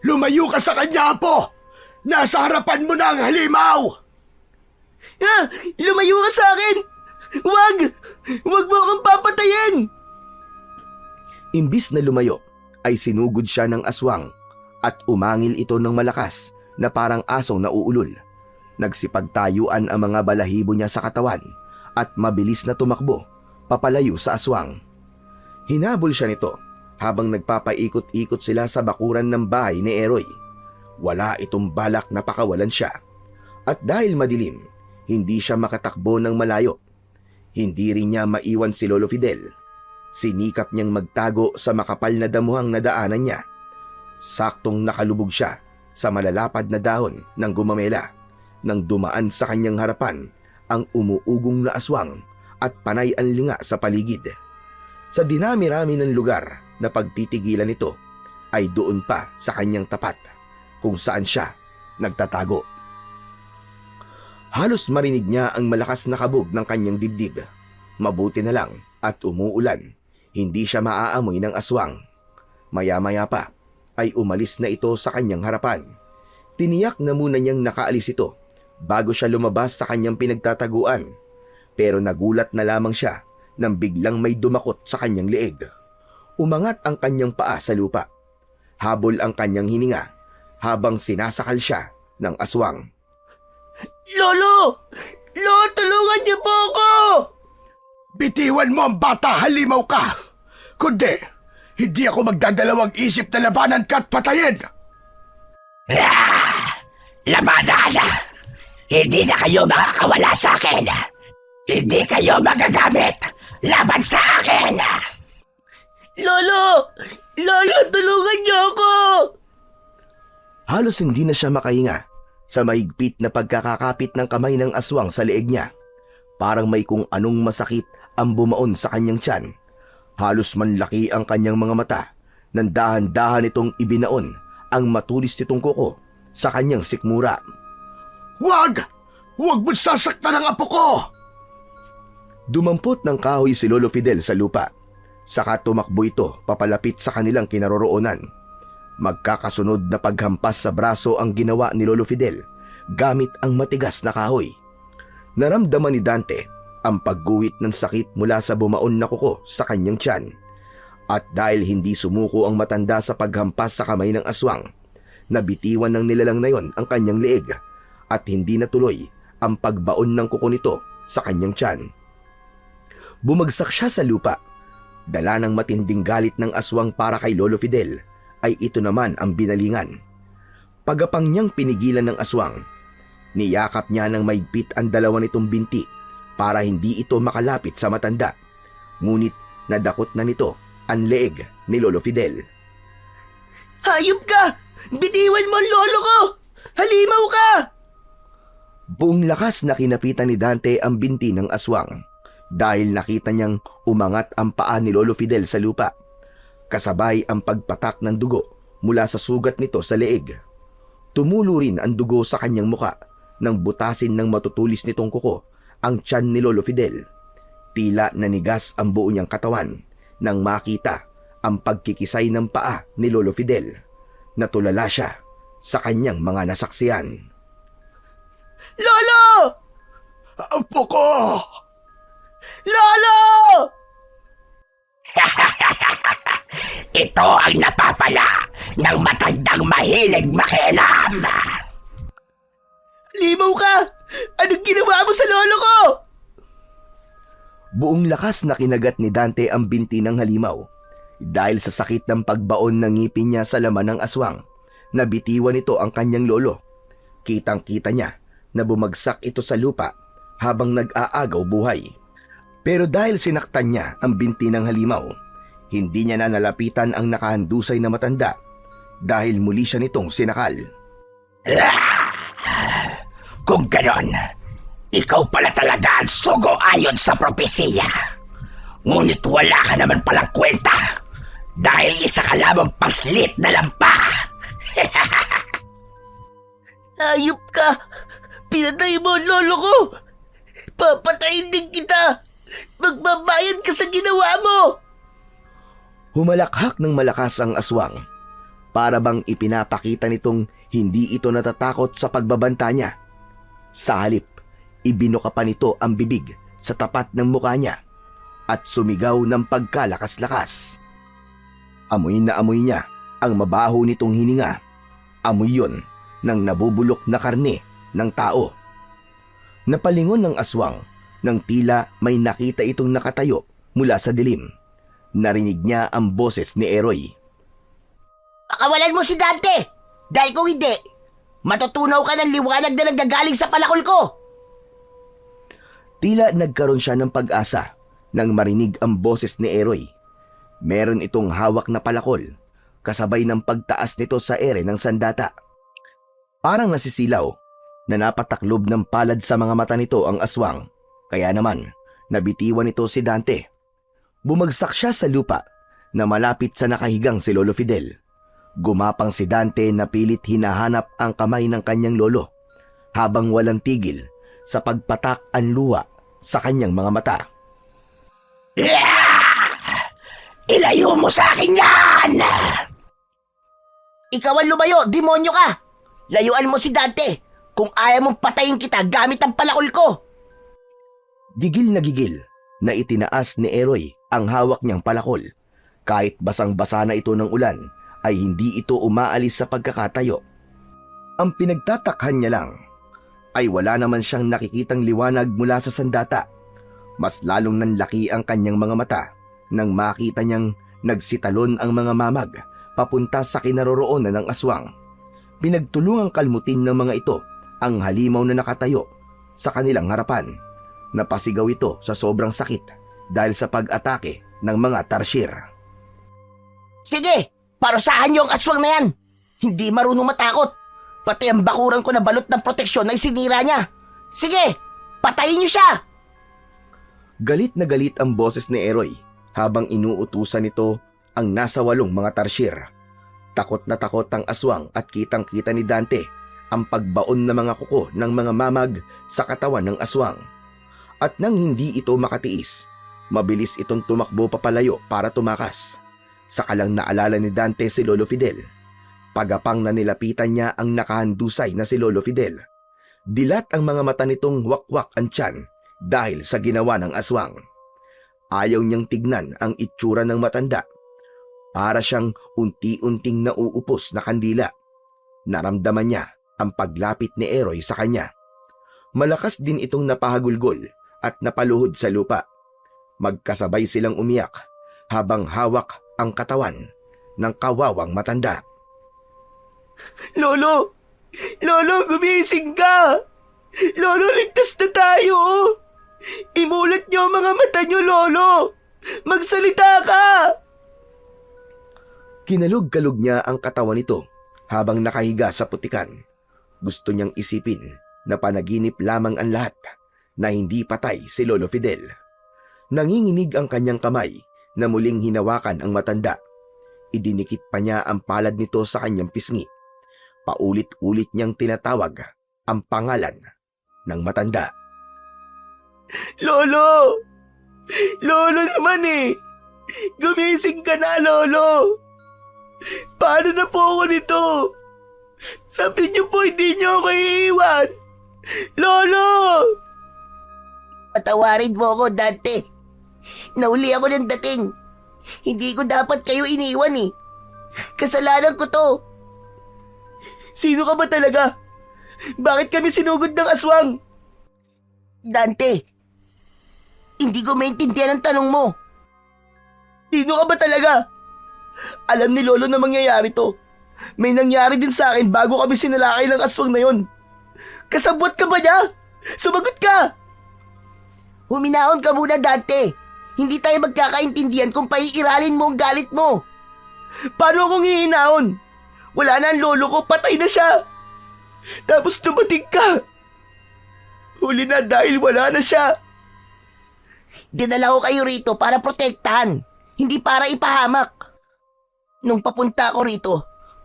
Lumayo ka sa kanya, Apo! Nasa harapan mo na ang halimaw! Ha? Lumayo ka sa akin! Wag! Wag mo akong papatayin! Imbis na lumayo, ay sinugod siya ng aswang at umangil ito ng malakas na parang asong nauulol. Nagsipagtayuan ang mga balahibo niya sa katawan at mabilis na tumakbo papalayo sa aswang. Hinabol siya nito habang nagpapaikot-ikot sila sa bakuran ng bahay ni Eroy. Wala itong balak na pakawalan siya. At dahil madilim, hindi siya makatakbo ng malayo. Hindi rin niya maiwan si Lolo Fidel. Sinikap niyang magtago sa makapal na damuhang nadaanan niya. Saktong nakalubog siya sa malalapad na dahon ng gumamela nang dumaan sa kanyang harapan ang umuugong na aswang at panay ang linga sa paligid. Sa dinami-rami ng lugar na pagtitigilan nito ay doon pa sa kanyang tapat kung saan siya nagtatago. Halos marinig niya ang malakas na kabog ng kanyang dibdib. Mabuti na lang at umuulan. Hindi siya maaamoy ng aswang. Maya-maya pa ay umalis na ito sa kanyang harapan. Tiniyak na muna niyang nakaalis ito bago siya lumabas sa kanyang pinagtataguan. Pero nagulat na lamang siya nang biglang may dumakot sa kanyang leeg. Umangat ang kanyang paa sa lupa. Habol ang kanyang hininga habang sinasakal siya ng aswang. Lolo! Lolo, tulungan niyo po ako! Bitiwan mo ang bata, halimaw ka! Kundi, hindi ako magdadalawang isip na labanan ka at patayin! Labanan! Hindi na kayo makakawala sa akin! Hindi kayo magagamit laban sa akin! Lolo! Lolo, tulungan niyo ako! Halos hindi na siya makahinga sa mahigpit na pagkakakapit ng kamay ng aswang sa leeg niya. Parang may kung anong masakit ang bumaon sa kanyang tiyan. Halos manlaki ang kanyang mga mata nang dahan-dahan itong ibinaon ang matulis nitong kuko sa kanyang sikmura. Huwag! Huwag mo sasaktan ang apo ko! Dumampot ng kahoy si Lolo Fidel sa lupa. Saka tumakbo ito papalapit sa kanilang kinaroroonan. Magkakasunod na paghampas sa braso ang ginawa ni Lolo Fidel gamit ang matigas na kahoy. Naramdaman ni Dante ang pagguhit ng sakit mula sa bumaon na kuko sa kanyang tiyan. At dahil hindi sumuko ang matanda sa paghampas sa kamay ng aswang, nabitiwan ng nilalang na yon ang kanyang leeg at hindi natuloy ang pagbaon ng kuko nito sa kanyang tiyan. Bumagsak siya sa lupa. Dala ng matinding galit ng aswang para kay Lolo Fidel ay ito naman ang binalingan. Pagapang niyang pinigilan ng aswang, niyakap niya ng maigpit ang dalawa nitong binti para hindi ito makalapit sa matanda. Ngunit nadakot na nito ang leeg ni Lolo Fidel. Hayop ka! Bitiwan mo ang lolo ko! Halimaw ka! Buong lakas na kinapitan ni Dante ang binti ng aswang dahil nakita niyang umangat ang paa ni Lolo Fidel sa lupa. Kasabay ang pagpatak ng dugo mula sa sugat nito sa leeg. Tumulo rin ang dugo sa kanyang muka nang butasin ng matutulis nitong kuko ang tiyan ni Lolo Fidel. Tila nanigas ang buo niyang katawan nang makita ang pagkikisay ng paa ni Lolo Fidel. Natulala siya sa kanyang mga nasaksiyan. Lolo! Apo ko! Lolo! Ito ang napapala ng matandang mahilig makialam! Halimaw ka! Anong ginawa mo sa lolo ko? Buong lakas na kinagat ni Dante ang binti ng halimaw. Dahil sa sakit ng pagbaon ng ngipin niya sa laman ng aswang, nabitiwan nito ang kanyang lolo. Kitang-kita niya na bumagsak ito sa lupa habang nag-aagaw buhay. Pero dahil sinaktan niya ang binti ng halimaw, hindi niya na nalapitan ang nakahandusay na matanda dahil muli siya nitong sinakal. Kung ganon, ikaw pala talaga ang sugo ayon sa propesiya. Ngunit wala ka naman palang kwenta dahil isa ka lamang paslit na lampa. Hayop ka! Pinatay mo ang lolo ko! Papatayin din kita! Magbabayad ka sa ginawa mo! Humalakhak ng malakas ang aswang. Para bang ipinapakita nitong hindi ito natatakot sa pagbabanta niya. Sa halip, ibinuka pa nito ang bibig sa tapat ng mukha niya at sumigaw ng pagkalakas-lakas. Amoy na amoy niya ang mabaho nitong hininga. Amoy yun ng nabubulok na karne ng tao. Napalingon ng aswang nang tila may nakita itong nakatayo mula sa dilim. Narinig niya ang boses ni Eroy. Pakawalan mo si Dante! Dahil kung hindi, matutunaw ka ng liwanag na nagagaling sa palakol ko! Tila nagkaroon siya ng pag-asa nang marinig ang boses ni Eroy. Meron itong hawak na palakol, kasabay ng pagtaas nito sa ere ng sandata. Parang nasisilaw na napataklob ng palad sa mga mata nito ang aswang, kaya naman nabitiwan nito si Dante. Bumagsak siya sa lupa na malapit sa nakahigang si Lolo Fidel. Gumapang si Dante na pilit hinahanap ang kamay ng kanyang lolo habang walang tigil sa pagpatak ang luha sa kanyang mga mata. Ilayo mo sa akin yan! Ikaw ang lumayo, demonyo ka! Layuan mo si Dante kung ayaw mong patayin kita gamit ang palakol ko! Gigil na gigil na itinaas ni Eroy ang hawak niyang palakol. Kahit basang-basa na ito ng ulan, ay hindi ito umaalis sa pagkakatayo. Ang pinagtatakhan niya lang ay wala naman siyang nakikitang liwanag mula sa sandata. Mas lalong nanlaki ang kanyang mga mata nang makita niyang nagsitalon ang mga mamag papunta sa kinaroroonan ng aswang. Pinagtulungang kalmutin ng mga ito ang halimaw na nakatayo sa kanilang harapan. Napasigaw ito sa sobrang sakit dahil sa pag-atake ng mga tarsier. Sige, parusahan niyo ang aswang na yan. Hindi marunong matakot. Pati ang bakuran ko na balot ng proteksyon ay sinira niya. Sige, patayin niyo siya! Galit na galit ang boses ni Eroy habang inuutusan nito ang nasa 8 mga tarsier. Takot na takot ang aswang at kitang-kita ni Dante ang pagbaon na mga kuko ng mga mamag sa katawan ng aswang. At nang hindi ito makatiis, mabilis itong tumakbo papalayo para tumakas. Saka lang naalala ni Dante si Lolo Fidel. Pagapang na nilapitan niya ang nakahandusay na si Lolo Fidel. Dilat ang mga mata nitong wakwak ang tiyan dahil sa ginawa ng aswang. Ayaw niyang tignan ang itsura ng matanda. Para siyang unti-unting nauupos na kandila. Naramdaman niya ang paglapit ni Eroy sa kanya. Malakas din itong napahagulgol at napaluhod sa lupa. Magkasabay silang umiyak habang hawak ang katawan ng kawawang matanda. Lolo! Lolo, gumising ka! Lolo, ligtas na tayo! Imulat niyo ang mga mata niyo, Lolo! Magsalita ka! Kinalog-kalog niya ang katawan nito habang nakahiga sa putikan. Gusto niyang isipin na panaginip lamang ang lahat, na hindi patay si Lolo Fidel. Nanginginig ang kanyang kamay na muling hinawakan ang matanda. Idinikit pa niya ang palad nito sa kanyang pisngi. Paulit-ulit niyang tinatawag ang pangalan ng matanda. Lolo! Lolo naman eh! Gumising ka na, Lolo! Paano na po ako nito? Sabi niyo po hindi niyo ako iiwan! Lolo! Patawarin mo ako, Dante. Nauli ako ng dating. Hindi ko dapat kayo iniwan eh. Kasalanan ko to. Sino ka ba talaga? Bakit kami sinugod ng aswang? Dante, hindi ko maintindihan ang tanong mo. Sino ka ba talaga? Alam ni Lolo na mangyayari to. May nangyari din sa akin bago kami sinalakay ng aswang na yon. Kasabwat ka ba niya? Sumagot ka! Huminahon ka muna, Dante. Hindi tayo magkakaintindihan kung paiiralin mo ang galit mo. Paano akong hihinahon? Wala na ang lolo ko, patay na siya. Tapos dumating ka. Huli na dahil wala na siya. Dinala ko kayo rito para protektahan, hindi para ipahamak. Nung papunta ako rito,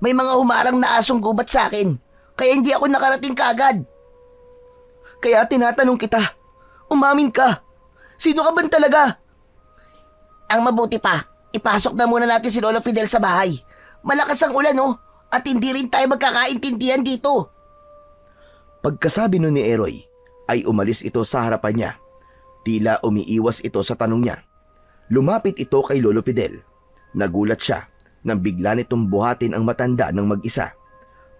may mga humarang na asong gubat sa akin, kaya hindi ako nakarating kaagad. Kaya tinatanong kita, umamin ka. Sino ka ba talaga? Ang mabuti pa, ipasok na muna natin si Lolo Fidel sa bahay. Malakas ang ulan, oh, at hindi rin tayo magkakaintindihan dito. Pagkasabi nun ni Eroy, ay umalis ito sa harapan niya. Tila umiiwas ito sa tanong niya. Lumapit ito kay Lolo Fidel. Nagulat siya nang bigla nitong buhatin ang matanda ng mag-isa.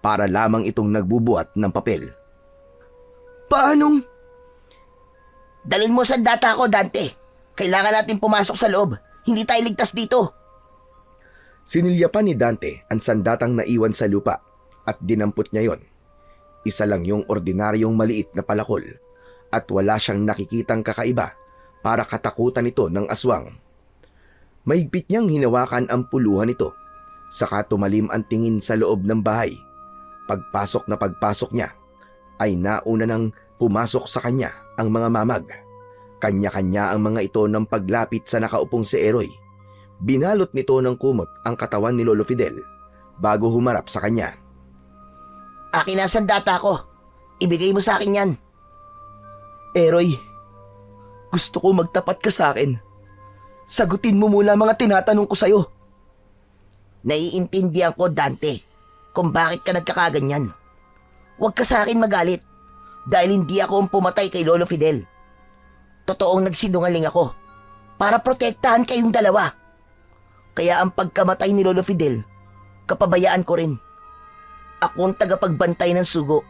Para lamang itong nagbubuhat ng papel. Paanong? Dalhin mo sa data ko, Dante. Kailangan natin pumasok sa loob. Hindi tayo ligtas dito. Sinilyapan ni Dante ang sandatang naiwan sa lupa at dinampot niya yon. Isa lang yung ordinaryong maliit na palakol at wala siyang nakikitang kakaiba para katakutan ito ng aswang. Mahigpit niyang hinawakan ang puluhan nito, saka tumalim ang tingin sa loob ng bahay. Pagpasok na pagpasok niya, ay nauna nang pumasok sa kanya ang mga mamag. Kanya-kanya ang mga ito ng paglapit sa nakaupong si Eroy. Binalot nito ng kumot ang katawan ni Lolo Fidel bago humarap sa kanya. Akin na ang data ko. Ibigay mo sa akin yan. Eroy, gusto ko magtapat ka sa akin. Sagutin mo muna mga tinatanong ko sa'yo. Naiintindihan ko, Dante, kung bakit ka nagkakaganyan. Huwag ka sa akin magalit dahil hindi ako ang pumatay kay Lolo Fidel. Totoong nagsinungaling ako para protektahan kayong dalawa. Kaya ang pagkamatay ni Lolo Fidel, kapabayaan ko rin. Ako ang tagapagbantay ng sugo.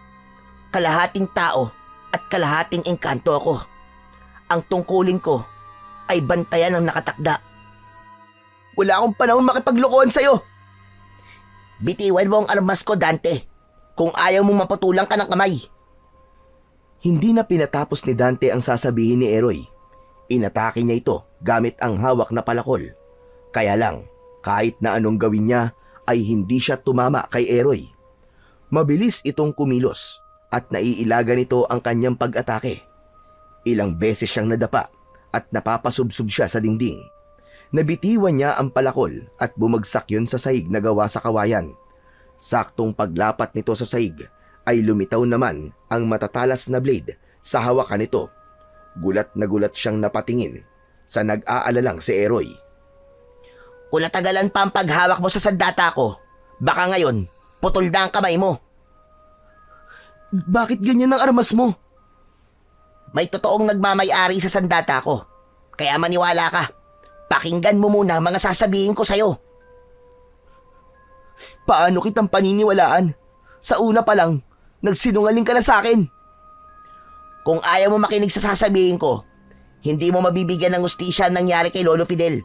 Kalahating tao at kalahating engkanto ako. Ang tungkulin ko ay bantayan ang nakatakda. Wala akong panahon makipaglokohan sa'yo. Bitiwan mo ang armas ko, Dante. Kung ayaw mong maputulang ka ng kamay. Hindi na pinatapos ni Dante ang sasabihin ni Eroy. Inatake niya ito gamit ang hawak na palakol. Kaya lang, kahit na anong gawin niya, ay hindi siya tumama kay Eroy. Mabilis itong kumilos at naiilaga nito ang kanyang pag-atake. Ilang beses siyang nadapa at napapasubsob siya sa dingding. Nabitiwan niya ang palakol at bumagsak yun sa sahig na gawa sa kawayan. Saktong paglapat nito sa sahig ay lumitaw naman ang matatalas na blade sa hawakan nito. Gulat na gulat siyang napatingin sa nag-aalalang si Eroy. Kung natagalan pa ang paghawak mo sa sandata ko, baka ngayon, putol na ang kamay mo. Bakit ganyan ang armas mo? May totoong nagmamay-ari sa sandata ko. Kaya maniwala ka. Pakinggan mo muna ang mga sasabihin ko sa'yo. Paano kitang paniniwalaan? Sa una pa lang, nagsinungaling ka na sa akin. Kung ayaw mo makinig sa sasabihin ko, hindi mo mabibigyan ng hustisya ang nangyari kay Lolo Fidel.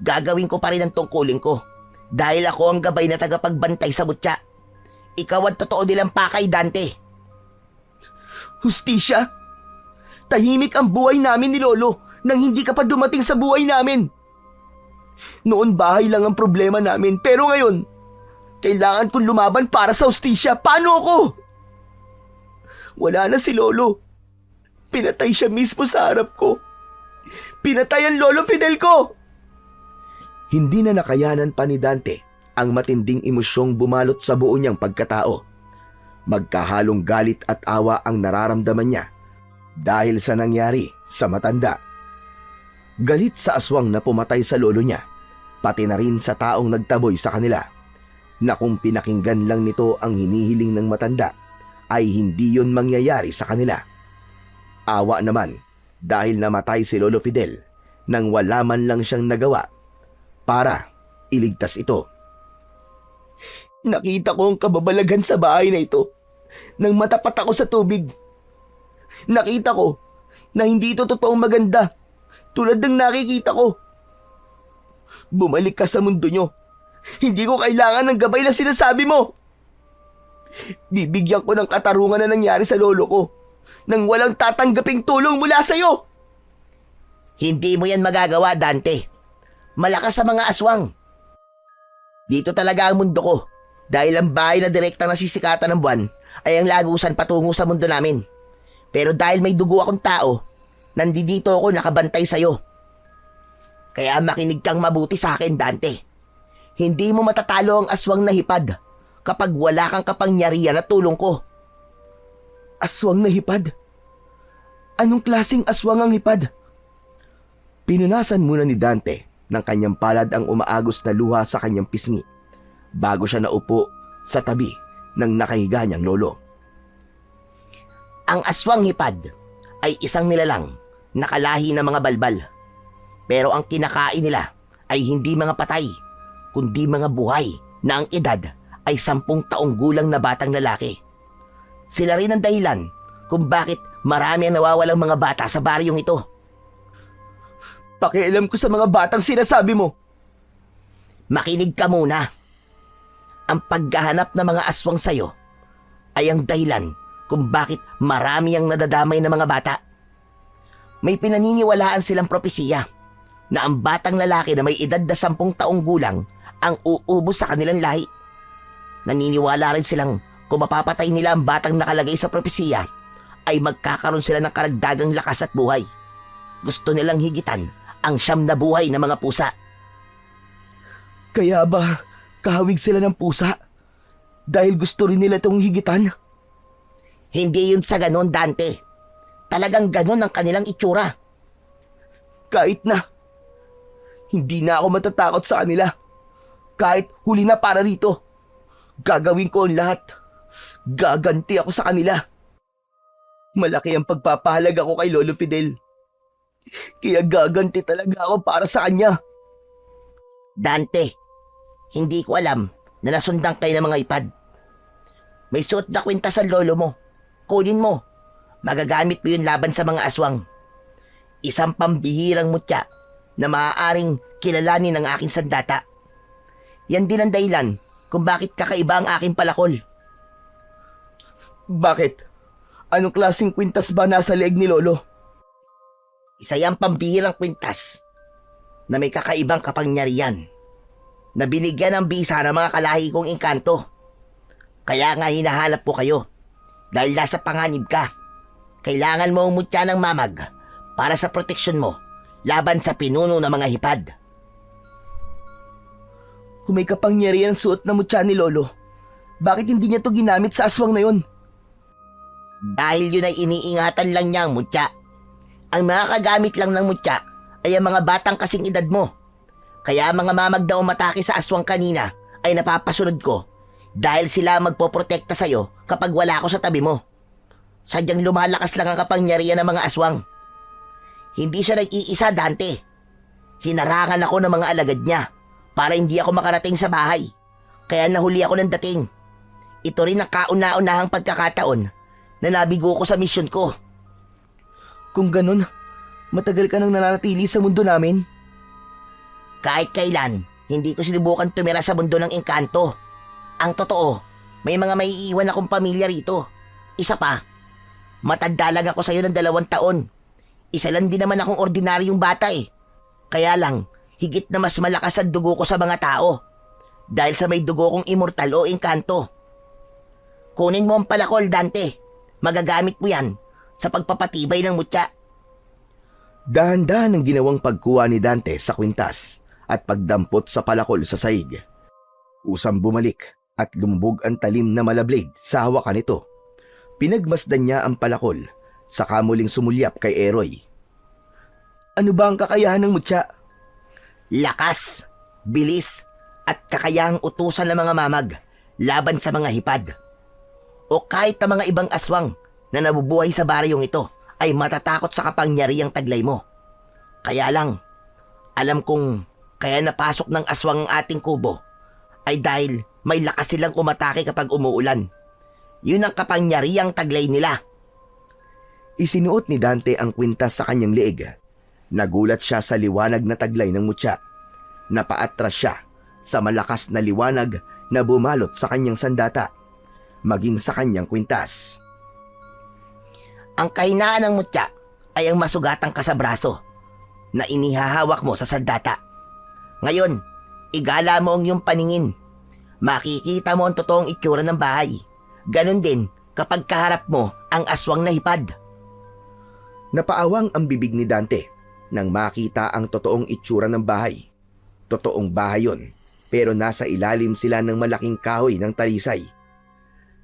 Gagawin ko pa rin ang tungkulin ko dahil ako ang gabay na tagapagbantay sa butya. Ikaw ang totoo nilang pakay, Dante. Hustisya? Tahimik ang buhay namin ni Lolo nang hindi ka pa dumating sa buhay namin. Noon bahay lang ang problema namin, pero ngayon, kailangan kong lumaban para sa hustisya. Paano ako? Wala na si Lolo. Pinatay siya mismo sa harap ko. Pinatay ang Lolo Fidel ko! Hindi na nakayanan pa ni Dante ang matinding emosyong bumalot sa buo niyang pagkatao. Magkahalong galit at awa ang nararamdaman niya dahil sa nangyari sa matanda. Galit sa aswang na pumatay sa lolo niya, pati na rin sa taong nagtaboy sa kanila, na kung pinakinggan lang nito ang hinihiling ng matanda, ay hindi yon mangyayari sa kanila. Awa naman dahil namatay si Lolo Fidel nang wala man lang siyang nagawa para iligtas ito. Nakita ko ang kababalagan sa bahay na ito nang matapat ako sa tubig. Nakita ko na hindi ito totoong maganda tulad ng nakikita ko. Bumalik ka sa mundo nyo. Hindi ko kailangan ng gabay na sinasabi mo. Bibigyan ko ng katarungan na nangyari sa lolo ko nang walang tatanggaping tulong mula sa'yo. Hindi mo yan magagawa, Dante. Malakas sa mga aswang. Dito talaga ang mundo ko dahil ang bahay na direktang nasisikatan ng buwan ay ang lagusan patungo sa mundo namin. Pero dahil may dugo akong tao, nandito ako nakabantay sa'yo. Kaya makinig kang mabuti sa akin, Dante. Hindi mo matatalo ang aswang na hipad kapag wala kang kapangyarihan na tulong ko. Aswang na hipad? Anong klaseng aswang ang hipad? Pinunasan muna ni Dante ng kanyang palad ang umaagos na luha sa kanyang pisngi bago siya naupo sa tabi ng nakahiga niyang lolo. Ang aswang hipad ay isang nilalang na kalahi ng mga balbal. Pero ang kinakain nila ay hindi mga patay, kundi mga buhay na ang edad ay 10 taong gulang na batang lalaki. Sila rin ang dahilan kung bakit marami ang nawawalang mga bata sa baryong ito. Pakialam ko sa mga batang sinasabi mo. Makinig ka muna. Ang paghahanap ng mga aswang sayo ay ang dahilan kung bakit marami ang nadadamay ng mga bata. May pinaniniwalaan silang propesiya na ang batang lalaki na may edad na 10 taong gulang ang uubos sa kanilang lahi. Naniniwala rin silang kung mapapatay nila ang batang nakalagay sa propesiya ay magkakaroon sila ng karagdagang lakas at buhay. Gusto nilang higitan ang 9 na buhay ng mga pusa. Kaya ba kahawig sila ng pusa? Dahil gusto rin nila itong higitan? Hindi yun sa ganon, Dante. Talagang ganon ang kanilang itsura. Kahit na. Hindi na ako matatakot sa kanila. Kahit huli na para rito. Gagawin ko ang lahat. Gaganti ako sa kanila. Malaki ang pagpapahalaga ko kay Lolo Fidel. Kaya gaganti talaga ako para sa kanya. Dante, hindi ko alam na nasundan kayo ng mga ipad. May suot na kwintas ang lolo mo. Kunin mo. Magagamit mo yun laban sa mga aswang. Isang pambihirang mutya na maaaring kilalanin ng aking sandata. Yan din ang dahilan kung bakit kakaiba ang aking palakol. Bakit? Anong klaseng kwintas ba nasa leeg ni Lolo? Isa yung pambihirang kwintas na may kakaibang kapangyarihan na binigyan ng bisa ng mga kalahi kong engkanto. Kaya nga hinahanap po kayo dahil nasa panganib ka. Kailangan mo umutya ng mamag para sa proteksyon mo laban sa pinuno ng mga hipad. Kung may kapangyarihan suot na mutya ni Lolo, bakit hindi niya to ginamit sa aswang na yon? Dahil yun ay iniingatan lang niya ang mutya. Ang makakagamit lang ng mutya ay ang mga batang kasing edad mo. Kaya mga mamag na umatake sa aswang kanina ay napapasunod ko dahil sila magpoprotekta sa'yo kapag wala ako sa tabi mo. Sadyang lumalakas lang ang kapangyarihan ng mga aswang. Hindi siya nag-iisa, Dante. Hinarangan ako ng mga alagad niya para hindi ako makarating sa bahay. Kaya nahuli ako ng dating. Ito rin ang kauna-unahang pagkakataon na nabigo ko sa misyon ko. Kung ganun, matagal ka nang nananatili sa mundo namin? Kahit kailan, hindi ko sinubukan tumira sa mundo ng engkanto. Ang totoo, may mga maiiwan akong pamilya rito. Isa pa, matanda lang ako sa'yo ng 2 taon. Isa lang din naman akong ordinaryong bata eh. Kaya lang, higit na mas malakas ang dugo ko sa mga tao. Dahil sa may dugo kong immortal o engkanto. Kunin mo ang palakol, Dante. Magagamit mo yan sa pagpapatibay ng mutya. Dahan-dahan ang ginawang pagkuha ni Dante sa kwintas at pagdampot sa palakol sa saig. Usang bumalik at lumubog ang talim na malablade sa hawakan nito. Pinagmasdan niya ang palakol, saka muling sumulyap kay Eroy. Ano ba ang kakayahan ng mutya? Lakas, bilis, at kakayahang utusan ng mga mamag laban sa mga hipad. O kahit ang mga ibang aswang na nabubuhay sa baryong ito ay matatakot sa kapangyarihang taglay mo. Kaya lang, alam kong kaya napasok ng aswang ang ating kubo ay dahil may lakas silang umatake kapag umuulan. Yun ang kapangyarihang taglay nila. Isinuot ni Dante ang kwintas sa kanyang leeg. Nagulat siya sa liwanag na taglay ng mutya. Napaatras siya sa malakas na liwanag na bumalot sa kanyang sandata, maging sa kanyang kwintas. Ang kahinaan ng mutya ay ang masugatang ka sa braso na inihahawak mo sa sandata. Ngayon, igala mo ang iyong paningin. Makikita mo ang totoong itsura ng bahay. Ganon din kapag kaharap mo ang aswang na hipad. Napaawang ang bibig ni Dante nang makita ang totoong itsura ng bahay. Totoong bahay yon, pero nasa ilalim sila ng malaking kahoy ng talisay.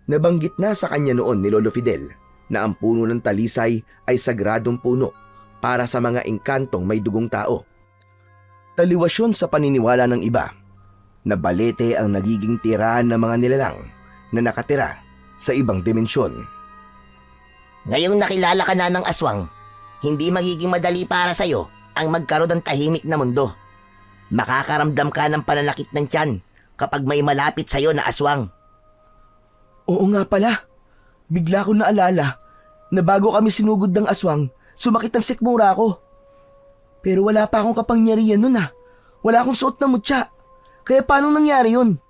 Nabanggit na sa kanya noon ni Lolo Fidel na ang puno ng talisay ay sagradong puno para sa mga engkantong may dugong tao. Taliwas yun sa paniniwala ng iba na balete ang nagiging tirahan ng mga nilalang na nakatira sa ibang dimensyon. Ngayong nakilala ka na ng aswang, hindi magiging madali para sa'yo ang magkaroon ng tahimik na mundo. Makakaramdam ka ng pananakit ng tiyan kapag may malapit sa'yo na aswang. Oo nga pala. Bigla ko naalala na bago kami sinugod ng aswang, sumakit ang sikmura ko. Pero wala pa akong kapangyarihan nun ah. Wala akong suot na mutya. Kaya paano nangyari yun?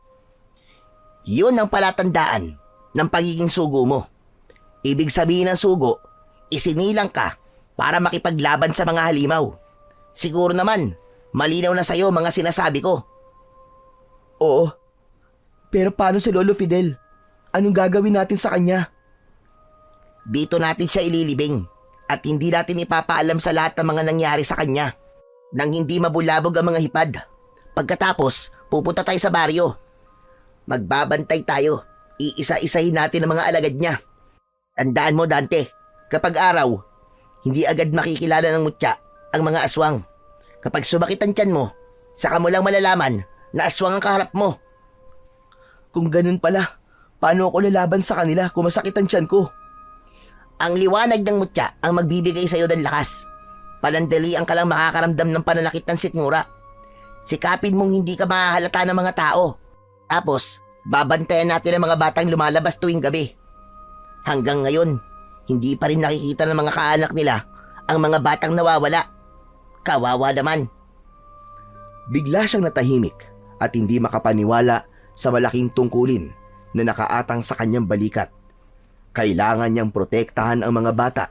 Yun ang palatandaan ng pagiging sugo mo. Ibig sabihin ng sugo, isinilang ka para makipaglaban sa mga halimaw. Siguro naman, malinaw na sa'yo mga sinasabi ko. Oo. Pero paano si Lolo Fidel? Anong gagawin natin sa kanya? Dito natin siya ililibing at hindi natin ipapaalam sa lahat ng mga nangyari sa kanya nang hindi mabulabog ang mga hipad. Pagkatapos, pupunta tayo sa baryo. Magbabantay tayo. Iisa-isahin natin ang mga alagad niya. Tandaan mo, Dante, kapag araw, hindi agad makikilala ng mutya ang mga aswang. Kapag sumakit ang tiyan mo, saka mo lang malalaman na aswang ang kaharap mo. Kung ganun pala, paano ako lalaban sa kanila kung masakit ang tiyan ko? Ang liwanag ng mutya ang magbibigay sa iyo ng lakas. Palandalian ka lang makakaramdam ng pananakit ng sikmura. Sikapin mong hindi ka mahahalata ng mga tao. Tapos, babantayan natin ang mga batang lumalabas tuwing gabi. Hanggang ngayon, hindi pa rin nakikita ng mga kaanak nila ang mga batang nawawala. Kawawa naman. Bigla siyang natahimik at hindi makapaniwala sa malaking tungkulin na nakaatang sa kanyang balikat. Kailangan niyang protektahan ang mga bata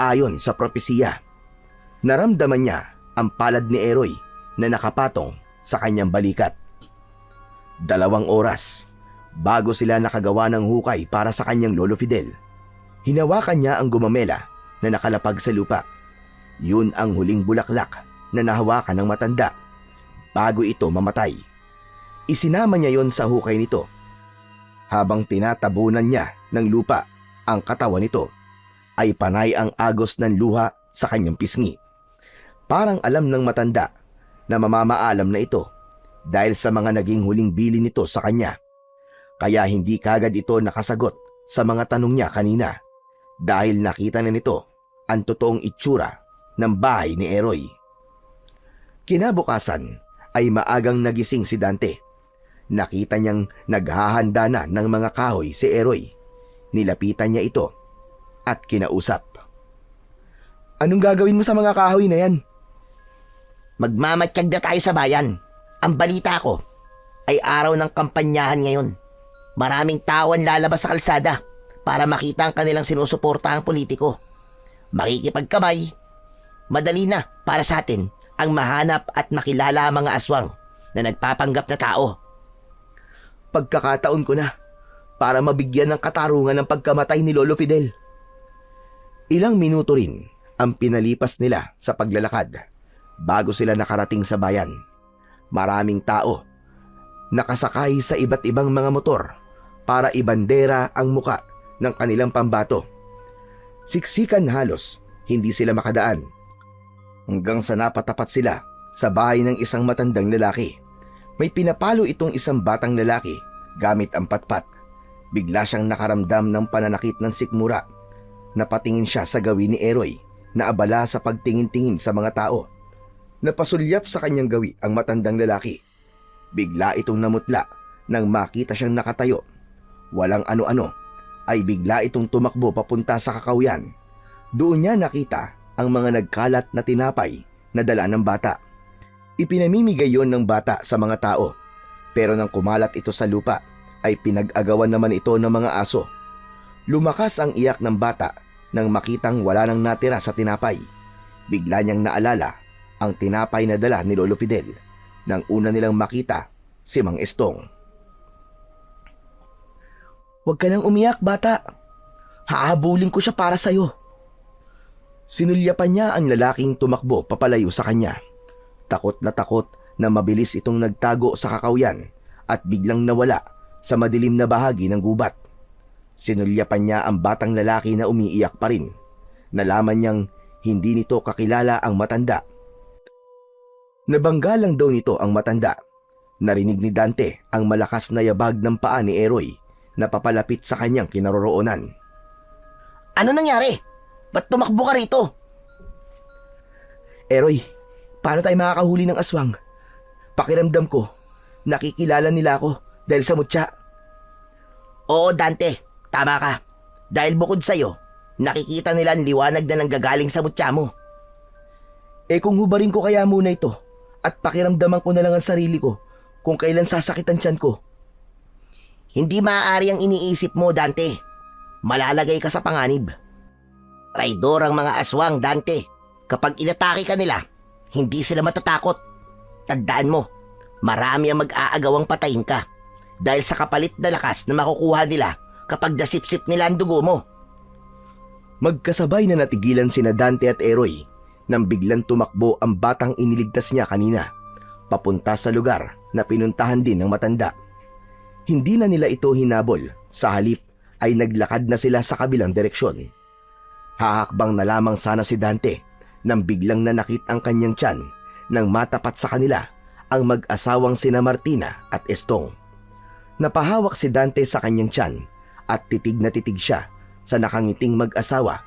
ayon sa propesiya. Naramdaman niya ang palad ni Eroy na nakapatong sa kanyang balikat. 2 oras bago sila nakagawa ng hukay para sa kanyang lolo Fidel. Hinawakan niya ang gumamela na nakalapag sa lupa. Yun ang huling bulaklak na nahawakan ng matanda bago ito mamatay. Isinama niya yon sa hukay nito. Habang tinatabunan niya ng lupa ang katawan nito, ay panay ang agos ng luha sa kanyang pisngi. Parang alam ng matanda na mamamaalam na ito dahil sa mga naging huling bili nito sa kanya. Kaya hindi kagad ito nakasagot sa mga tanong niya kanina dahil nakita na nito ang totoong itsura ng bahay ni Eroy. Kinabukasan ay maagang nagising si Dante. Nakita niyang naghahanda na ng mga kahoy si Eroy. Nilapitan niya ito at kinausap. Anong gagawin mo sa mga kahoy na yan? Magmamatsyag na tayo sa bayan. Ang balita ko ay araw ng kampanyahan ngayon. Maraming tao ang lalabas sa kalsada para makita ang kanilang sinusuportahang politiko. Makikipagkamay. Madali na para sa atin ang mahanap at makilala ang mga aswang na nagpapanggap na tao. Pagkakataon ko na para mabigyan ng katarungan ng pagkamatay ni Lolo Fidel. Ilang minuto rin ang pinalipas nila sa paglalakad bago sila nakarating sa bayan. Maraming tao nakasakay sa iba't ibang mga motor para ibandera ang muka ng kanilang pambato. Siksikan halos, hindi sila makadaan. Hanggang sa napatapat sila sa bahay ng isang matandang lalaki. May pinapalo itong isang batang lalaki gamit ang patpat. Bigla siyang nakaramdam ng pananakit ng sikmura. Napatingin siya sa gawi ni Eroy na abala sa pagtingin-tingin sa mga tao. Napasulyap sa kanyang gawi ang matandang lalaki. Bigla itong namutla nang makita siyang nakatayo. Walang ano-ano ay bigla itong tumakbo papunta sa kakawyan. Doon niya nakita ang mga nagkalat na tinapay na dala ng bata. Ipinamimigay yon ng bata sa mga tao. Pero nang kumalat ito sa lupa, ay pinag-agawan naman ito ng mga aso. Lumakas ang iyak ng bata nang makitang wala nang natira sa tinapay. Bigla niyang naalala ang tinapay na dala ni Lolo Fidel nang una nilang makita si Mang Estong. Huwag ka nang umiyak, bata. Hahabulin ko siya para sa'yo. Sinulyapan niya ang lalaking tumakbo papalayo sa kanya. Takot na mabilis itong nagtago sa kakawyan at biglang nawala sa madilim na bahagi ng gubat. Sinulyapan niya ang batang lalaki na umiiyak pa rin. Nalaman niyang hindi nito kakilala ang matanda. Nabangga lang daw nito ang matanda. Narinig ni Dante ang malakas na yabag ng paa ni Eroy na papalapit sa kanyang kinaroroonan. Ano nangyari? Ba't tumakbo ka rito? Eroy, paano tayo makakahuli ng aswang? Pakiramdam ko, nakikilala nila ako dahil sa mutya. Oo, Dante. Tama ka. Dahil bukod sa'yo, nakikita nila ang liwanag na nanggagaling sa mutya mo. Kung hubarin ko kaya muna ito at pakiramdaman ko na lang ang sarili ko kung kailan sasakit ang tiyan ko. Hindi maaari ang iniisip mo, Dante. Malalagay ka sa panganib. Traidor ang mga aswang, Dante. Kapag inatake ka nila, hindi sila matatakot. Tandaan mo, marami ang mag-aagawang patayin ka dahil sa kapalit na lakas na makukuha nila kapag nasipsip nila ang dugo mo. Magkasabay na natigilan sina Dante at Eroy nang biglang tumakbo ang batang iniligtas niya kanina, papunta sa lugar na pinuntahan din ng matanda. Hindi na nila ito hinabol, sa halip ay naglakad na sila sa kabilang direksyon. Hahakbang na lamang sana si Dante nang biglang nanakit ang kanyang tiyan nang matapat sa kanila ang mag-asawang sina Martina at Estong. Napahawak si Dante sa kanyang tiyan at titig na titig siya sa nakangiting mag-asawa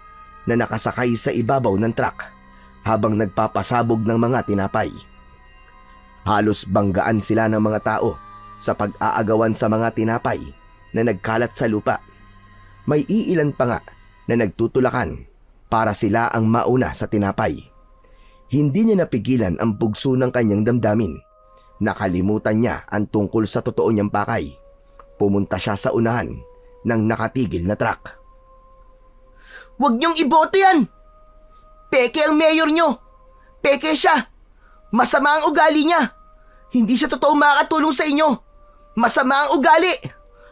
na nakasakay sa ibabaw ng truck. habang nagpapasabog ng mga tinapay. Halos banggaan sila ng mga tao sa pag-aagawan sa mga tinapay na nagkalat sa lupa. May iilan pa nga na nagtutulakan para sila ang mauna sa tinapay. Hindi niya napigilan ang bugso ng kanyang damdamin. Nakalimutan niya ang tungkol sa totoo niyang pakay. Pumunta siya sa unahan ng nakatigil na truck. Huwag niyong iboto yan! Peke ang mayor niyo! Peke siya! Masama ang ugali niya! Hindi siya totoong makakatulong sa inyo! Masama ang ugali!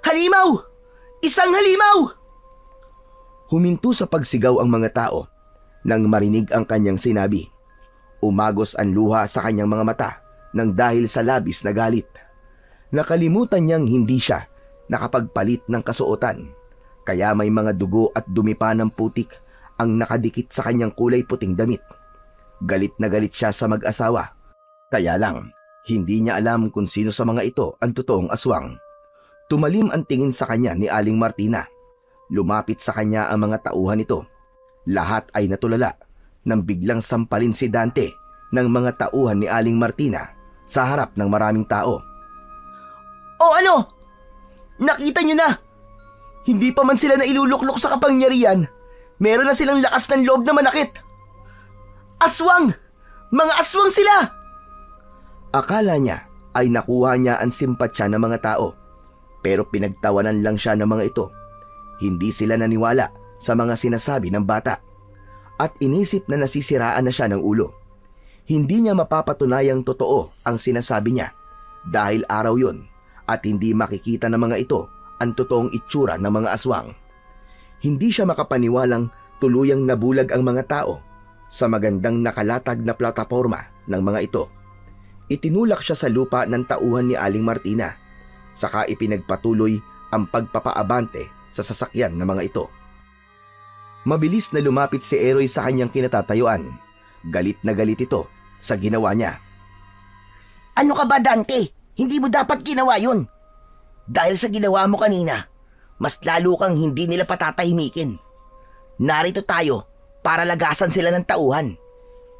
Halimaw! Isang halimaw! Huminto sa pagsigaw ang mga tao nang marinig ang kanyang sinabi. Umagos ang luha sa kanyang mga mata nang dahil sa labis na galit. Nakalimutan niyang hindi siya nakapagpalit ng kasuotan, kaya may mga dugo at dumi pa ng putik ang nakadikit sa kanyang kulay puting damit. Galit na galit siya sa mag-asawa, kaya lang hindi niya alam kung sino sa mga ito ang totoong aswang. Tumalim ang tingin sa kanya ni Aling Martina. Lumapit sa kanya ang mga tauhan nito. Lahat ay natulala nang biglang sampalin si Dante ng mga tauhan ni Aling Martina sa harap ng maraming tao. O ano? Nakita niyo na! Hindi pa man sila nailuluklok sa kapangyarihan, meron na silang lakas ng loob na manakit. Aswang! Mga aswang sila! Akala niya ay nakuha niya ang simpatsya ng mga tao, pero pinagtawanan lang siya ng mga ito. Hindi sila naniwala sa mga sinasabi ng bata at inisip na nasisiraan na siya ng ulo. Hindi niya mapapatunayang totoo ang sinasabi niya dahil araw yun at hindi makikita ng mga ito ang totoong itsura ng mga aswang. Hindi siya makapaniwalang tuluyang nabulag ang mga tao sa magandang nakalatag na plataporma ng mga ito. Itinulak siya sa lupa ng tauhan ni Aling Martina, saka ipinagpatuloy ang pagpapaabante sa sasakyan ng mga ito. Mabilis na lumapit si Eroy sa kanyang kinatatayuan. Galit na galit ito sa ginawa niya. Ano ka ba, Dante? Hindi mo dapat ginawa yun. Dahil sa ginawa mo kanina, mas lalo kang hindi nila patatahimikin. Narito tayo para lagasan sila ng tauhan.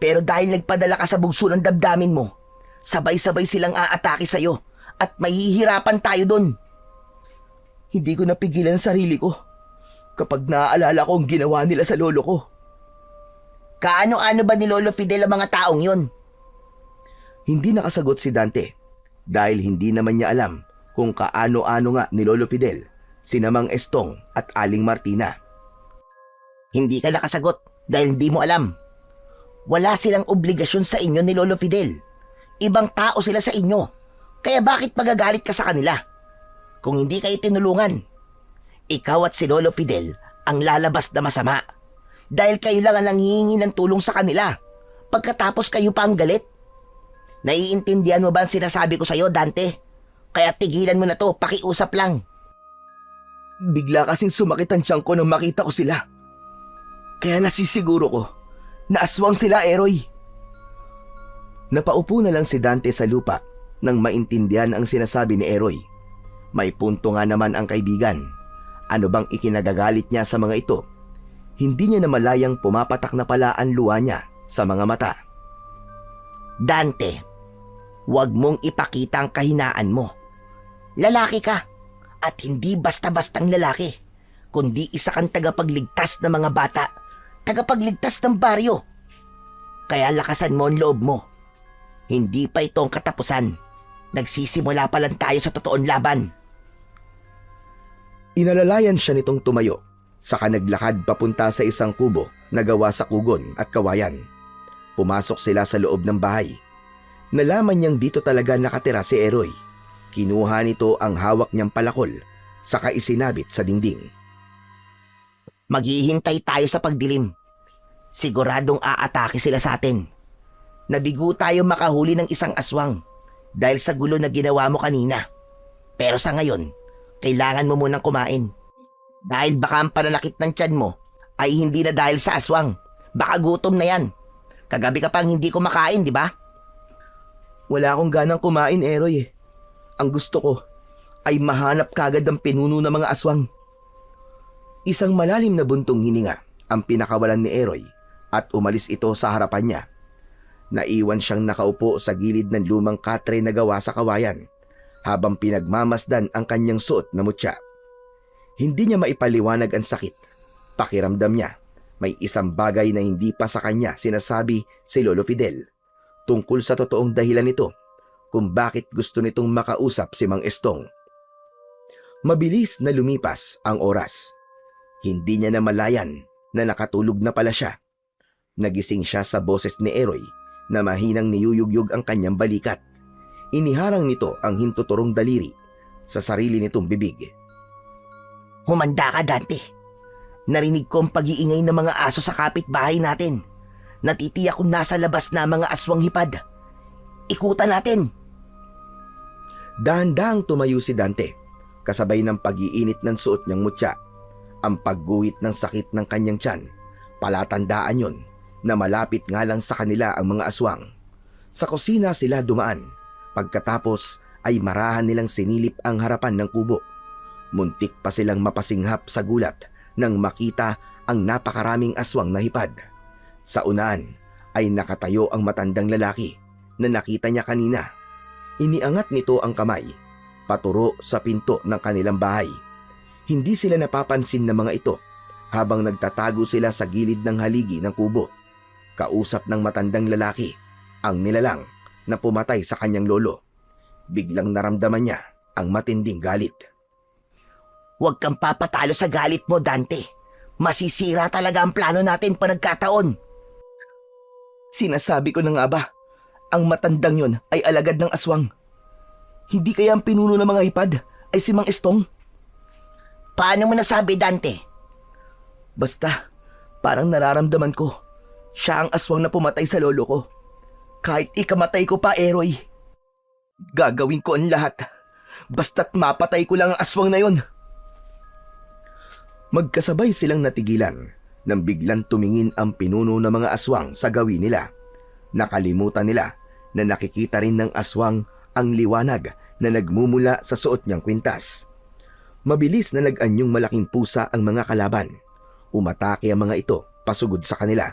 Pero dahil nagpadala ka sa bugso ng damdamin mo, sabay-sabay silang aatake sa'yo at mahihirapan tayo dun. Hindi ko napigilan ang sarili ko kapag naaalala ko ang ginawa nila sa lolo ko. Kaano-ano ba ni Lolo Fidel ang mga taong yun? Hindi nakasagot si Dante dahil hindi naman niya alam kung kaano-ano nga ni Lolo Fidel, sina Mang Estong at Aling Martina. Hindi ka nakasagot dahil hindi mo alam. Wala silang obligasyon sa inyo ni Lolo Fidel. Ibang tao sila sa inyo. Kaya bakit magagalit ka sa kanila? Kung hindi kayo tinulungan, ikaw at si Lolo Fidel ang lalabas na masama. Dahil kayo lang ang nanghihingi ng tulong sa kanila. Pagkatapos kayo pa ang galit. Naiintindihan mo ba ang sinasabi ko sa'yo, Dante? Kaya tigilan mo na to, pakiusap lang. Bigla kasing sumakit ang tiyan ko nang makita ko sila. Kaya nasisiguro ko na aswang sila, Eroy. Napaupo na lang si Dante sa lupa nang maintindihan ang sinasabi ni Eroy. May punto nga naman ang kaibigan. Ano bang ikinagagalit niya sa mga ito? Hindi niya namalayang pumapatak na pala ang luha niya sa mga mata. Dante, huwag mong ipakita ang kahinaan mo. Lalaki ka at hindi basta-bastang lalaki, kundi isa kang tagapagligtas ng mga bata, tagapagligtas ng baryo. Kaya lakasan mo ang loob mo. Hindi pa ito ang katapusan. Nagsisimula pa lang tayo sa totoong laban. Inalalayan siya nitong tumayo, saka naglakad papunta sa isang kubo na gawa sa kugon at kawayan. Pumasok sila sa loob ng bahay. Nalaman niyang dito talaga nakatira si Eroy. Kinuha nito ang hawak niyang palakol, saka isinabit sa dingding. Maghihintay tayo sa pagdilim. Siguradong aatake sila sa atin. Nabigo tayo makahuli ng isang aswang dahil sa gulo na ginawa mo kanina. Pero sa ngayon, kailangan mo munang kumain. Dahil baka ang pananakit ng tiyan mo ay hindi na dahil sa aswang. Baka gutom na yan. Kagabi ka pang hindi kumakain, di ba? Wala akong ganang kumain, Eroy. Ang gusto ko ay mahanap kagad ang pinuno ng mga aswang. Isang malalim na buntong hininga ang pinakawalan ni Eroy at umalis ito sa harapan niya. Naiwan siyang nakaupo sa gilid ng lumang katre na gawa sa kawayan habang pinagmamasdan ang kanyang suot na mutya. Hindi niya maipaliwanag ang sakit. Pakiramdam niya, may isang bagay na hindi pa sa kanya sinasabi si Lolo Fidel tungkol sa totoong dahilan nito kung bakit gusto nitong makausap si Mang Estong. Mabilis na lumipas ang oras. Hindi niya namalayan na nakatulog na pala siya. Nagising siya sa boses ni Eroy na mahinang niyuyugyug ang kanyang balikat. Iniharang nito ang hintuturong daliri sa sarili nitong bibig. Humanda ka, Dante. Narinig ko ang pag-iingay ng mga aso sa kapitbahay natin. Natitiyak kung nasa labas na mga aswang hipad. Ikutan natin. Dahan-dahang tumayo si Dante, kasabay ng pag-iinit ng suot niyang mutya. Ang pagguhit ng sakit ng kanyang tiyan, palatandaan yon na malapit nga lang sa kanila ang mga aswang. Sa kusina sila dumaan, pagkatapos ay marahan nilang sinilip ang harapan ng kubo. Muntik pa silang mapasinghap sa gulat nang makita ang napakaraming aswang na hipad. Sa unahan ay nakatayo ang matandang lalaki na nakita niya kanina. Iniangat nito ang kamay, paturo sa pinto ng kanilang bahay. Hindi sila napapansin ng mga ito habang nagtatago sila sa gilid ng haligi ng kubo. Kausap ng matandang lalaki ang nilalang na pumatay sa kanyang lolo. Biglang naramdaman niya ang matinding galit. Huwag kang papatalo sa galit mo, Dante. Masisira talaga ang plano natin pa nagkataon. Sinasabi ko na nga ba, ang matandang yon ay alagad ng aswang. Hindi kaya ang pinuno ng mga hipad ay si Mang Estong? Paano mo nasabi, Dante? Basta, parang nararamdaman ko, siya ang aswang na pumatay sa lolo ko. Kahit ikamatay ko pa, Eroy. Gagawin ko ang lahat. Basta't mapatay ko lang ang aswang na yon. Magkasabay silang natigilan nang biglang tumingin ang pinuno ng mga aswang sa gawin nila. Nakalimutan nila na nakikita rin ng aswang ang liwanag na nagmumula sa suot niyang kwintas. Mabilis na nag-anyong malaking pusa ang mga kalaban. Umatake ang mga ito pasugod sa kanila.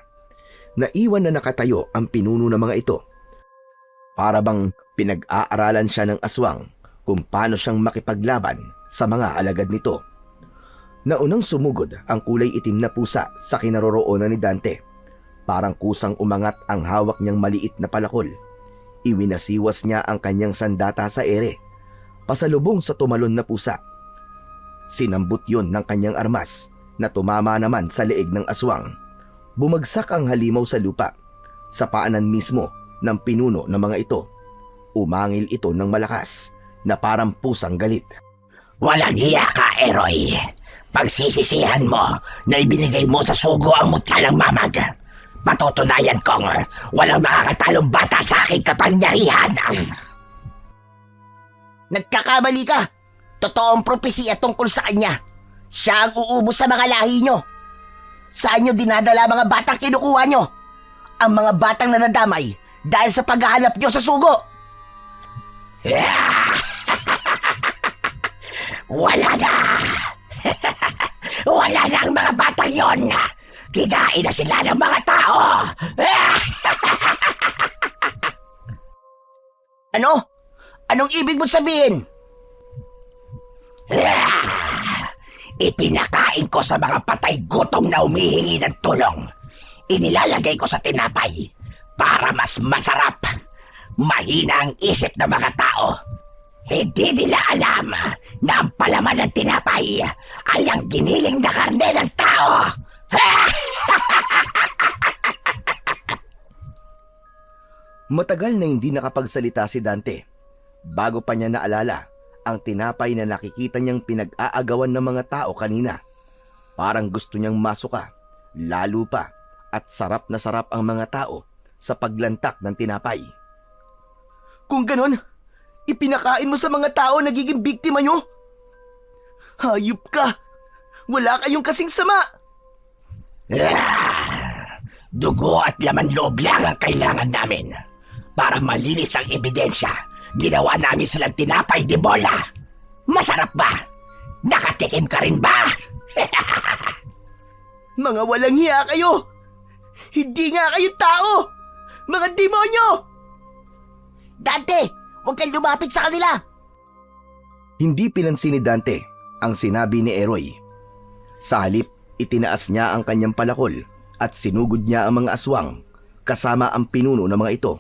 Naiwan na nakatayo ang pinuno ng mga ito. Para bang pinag-aaralan siya ng aswang kung paano siyang makipaglaban sa mga alagad nito. Naunang sumugod ang kulay itim na pusa sa kinaroroonan ni Dante. Parang kusang umangat ang hawak niyang maliit na palakol. Iwinasiwas niya ang kanyang sandata sa ere, pasalubong sa tumalon na pusa. Sinambut yon ng kanyang armas na tumama naman sa leeg ng aswang. Bumagsak ang halimaw sa lupa, sa paanan mismo ng pinuno ng mga ito. Umangil ito ng malakas na parang pusang galit. Walang hiya ka, Eroy. Pagsisisihan mo na ibinigay mo sa sugo ang mutyalang mamag. Patutunayan kong walang makakatalong bata sa aking kapangyarihan. Nagkakamali ka. Totoong propesiya tungkol sa kanya. Siya ang uubos sa mga lahi nyo. Saan nyo dinadala mga batang kinukuha nyo? Ang mga batang nadadamay dahil sa paghahanap nyo sa sugo. Wala na. Wala na ang mga batang yon. Kinain na sila ng mga tao. Ano? Anong ibig mo sabihin? Ipinakain ko sa mga patay gutom na humihingi ng tulong. Inilalagay ko sa tinapay para mas masarap. Mahina ang isip ng mga tao. Hindi nila alam na ang palaman ng tinapay ay ang giniling na karne ng tao. Matagal na hindi nakapagsalita si Dante. Bago pa niya naalala ang tinapay na nakikita niyang pinag-aagawan ng mga tao kanina. Parang gusto niyang masuka, lalo pa, at sarap na sarap ang mga tao sa paglantak ng tinapay. Kung ganon, ipinakain mo sa mga tao nagiging biktima nyo? Hayop ka! Wala kayong kasing sama! Dugo at laman loob lang ang kailangan namin. Para malinis ang ebidensya, ginawa namin silang tinapay de bola. Masarap ba? Nakatikim ka rin ba? Mga walang hiya kayo! Hindi nga kayo tao! Mga demonyo! Dante, huwag kang lumapit sa kanila! Hindi pinansin ni Dante ang sinabi ni Eroy. Sa halip, itinaas niya ang kanyang palakol at sinugod niya ang mga aswang kasama ang pinuno ng mga ito.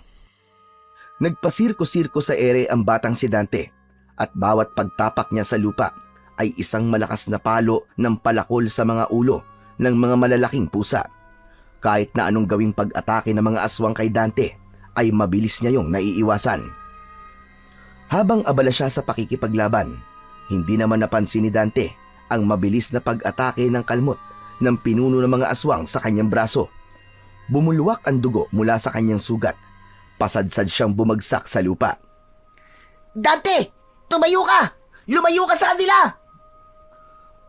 Nagpasirko-sirko sa ere ang batang si Dante at bawat pagtapak niya sa lupa ay isang malakas na palo ng palakol sa mga ulo ng mga malalaking pusa. Kahit na anong gawing pag-atake ng mga aswang kay Dante ay mabilis niya yung naiiwasan. Habang abala siya sa pakikipaglaban, hindi naman napansin ni Dante ang mabilis na pag-atake ng kalmot ng pinuno ng mga aswang sa kanyang braso. Bumulwak ang dugo mula sa kanyang sugat. Pasadsad siyang bumagsak sa lupa. Dante, tumayo ka! Lumayo ka sa kanila!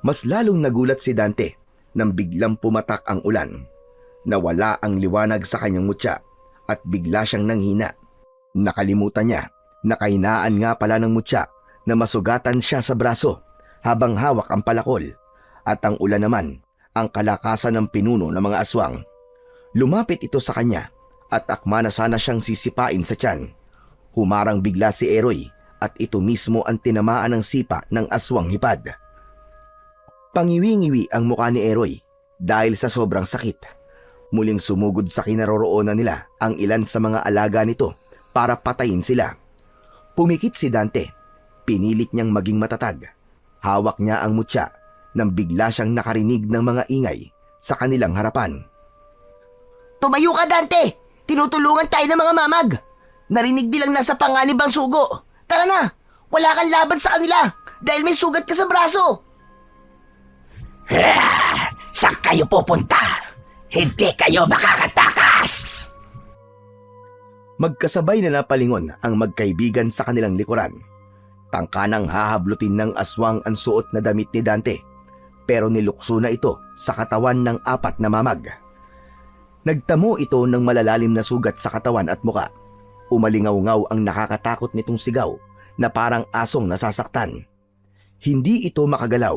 Mas lalong nagulat si Dante nang biglang pumatak ang ulan. Nawala ang liwanag sa kanyang mutya at bigla siyang nanghina. Nakalimutan niya na kahinaan nga pala ng mutya na masugatan siya sa braso habang hawak ang palakol at ang ulan naman ang kalakasan ng pinuno ng mga aswang. Lumapit ito sa kanya at akma na sana siyang sisipain sa tiyan. Humarang bigla si Eroy at ito mismo ang tinamaan ng sipa ng aswang hipad. Pangiwi-ngiwi ang mukha ni Eroy dahil sa sobrang sakit. Muling sumugod sa kinaroroonan nila ang ilan sa mga alaga nito para patayin sila. Pumikit si Dante. Pinilit niyang maging matatag. Hawak niya ang mutya nang bigla siyang nakarinig ng mga ingay sa kanilang harapan. Tumayo ka, Dante! Tinutulungan tayo ng mga mamag! Narinig nilang nasa panganib ang sugo! Tara na! Wala kang laban sa kanila dahil may sugat ka sa braso! Saan kayo pupunta? Hindi kayo makakatakas! Magkasabay na napalingon ang magkaibigan sa kanilang likuran. Tangka nang hahablutin ng aswang ang suot na damit ni Dante, pero nilukso na ito sa katawan ng 4 na mamag. Nagtamo ito ng malalalim na sugat sa katawan at muka. Umalingaw-ngaw ang nakakatakot nitong sigaw na parang asong nasasaktan. Hindi ito makagalaw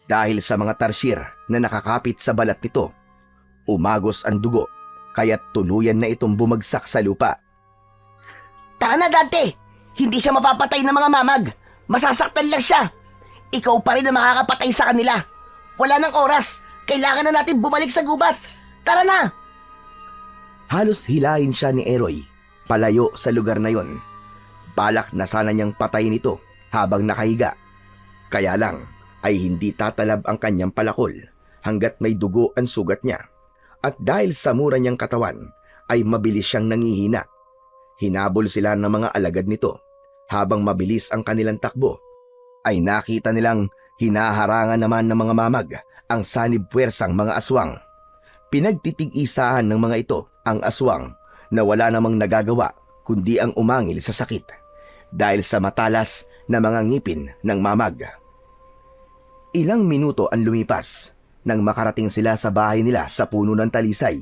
dahil sa mga tarsier na nakakapit sa balat nito. Umagos ang dugo, kaya't tuluyan na itong bumagsak sa lupa. Tara na, Dante! Hindi siya mapapatay ng mga mamag! Masasaktan lang siya! Ikaw pa rin ang makakapatay sa kanila! Wala nang oras! Kailangan na natin bumalik sa gubat! Tara na! Halos hilahin siya ni Eroy palayo sa lugar na yon. Balak na sana niyang patayin ito habang nakahiga. Kaya lang ay hindi tatalab ang kanyang palakol hanggat may dugo ang sugat niya. At dahil sa mura niyang katawan ay mabilis siyang nangihina. Hinabol sila ng mga alagad nito. Habang mabilis ang kanilang takbo ay nakita nilang hinaharangan naman ng mga mamag ang sanib puwersang mga aswang. Pinagtitig-isahan ng mga ito ang aswang na wala namang nagagawa kundi ang umangil sa sakit dahil sa matalas na mga ngipin ng mamag. Ilang minuto ang lumipas nang makarating sila sa bahay nila sa puno ng talisay.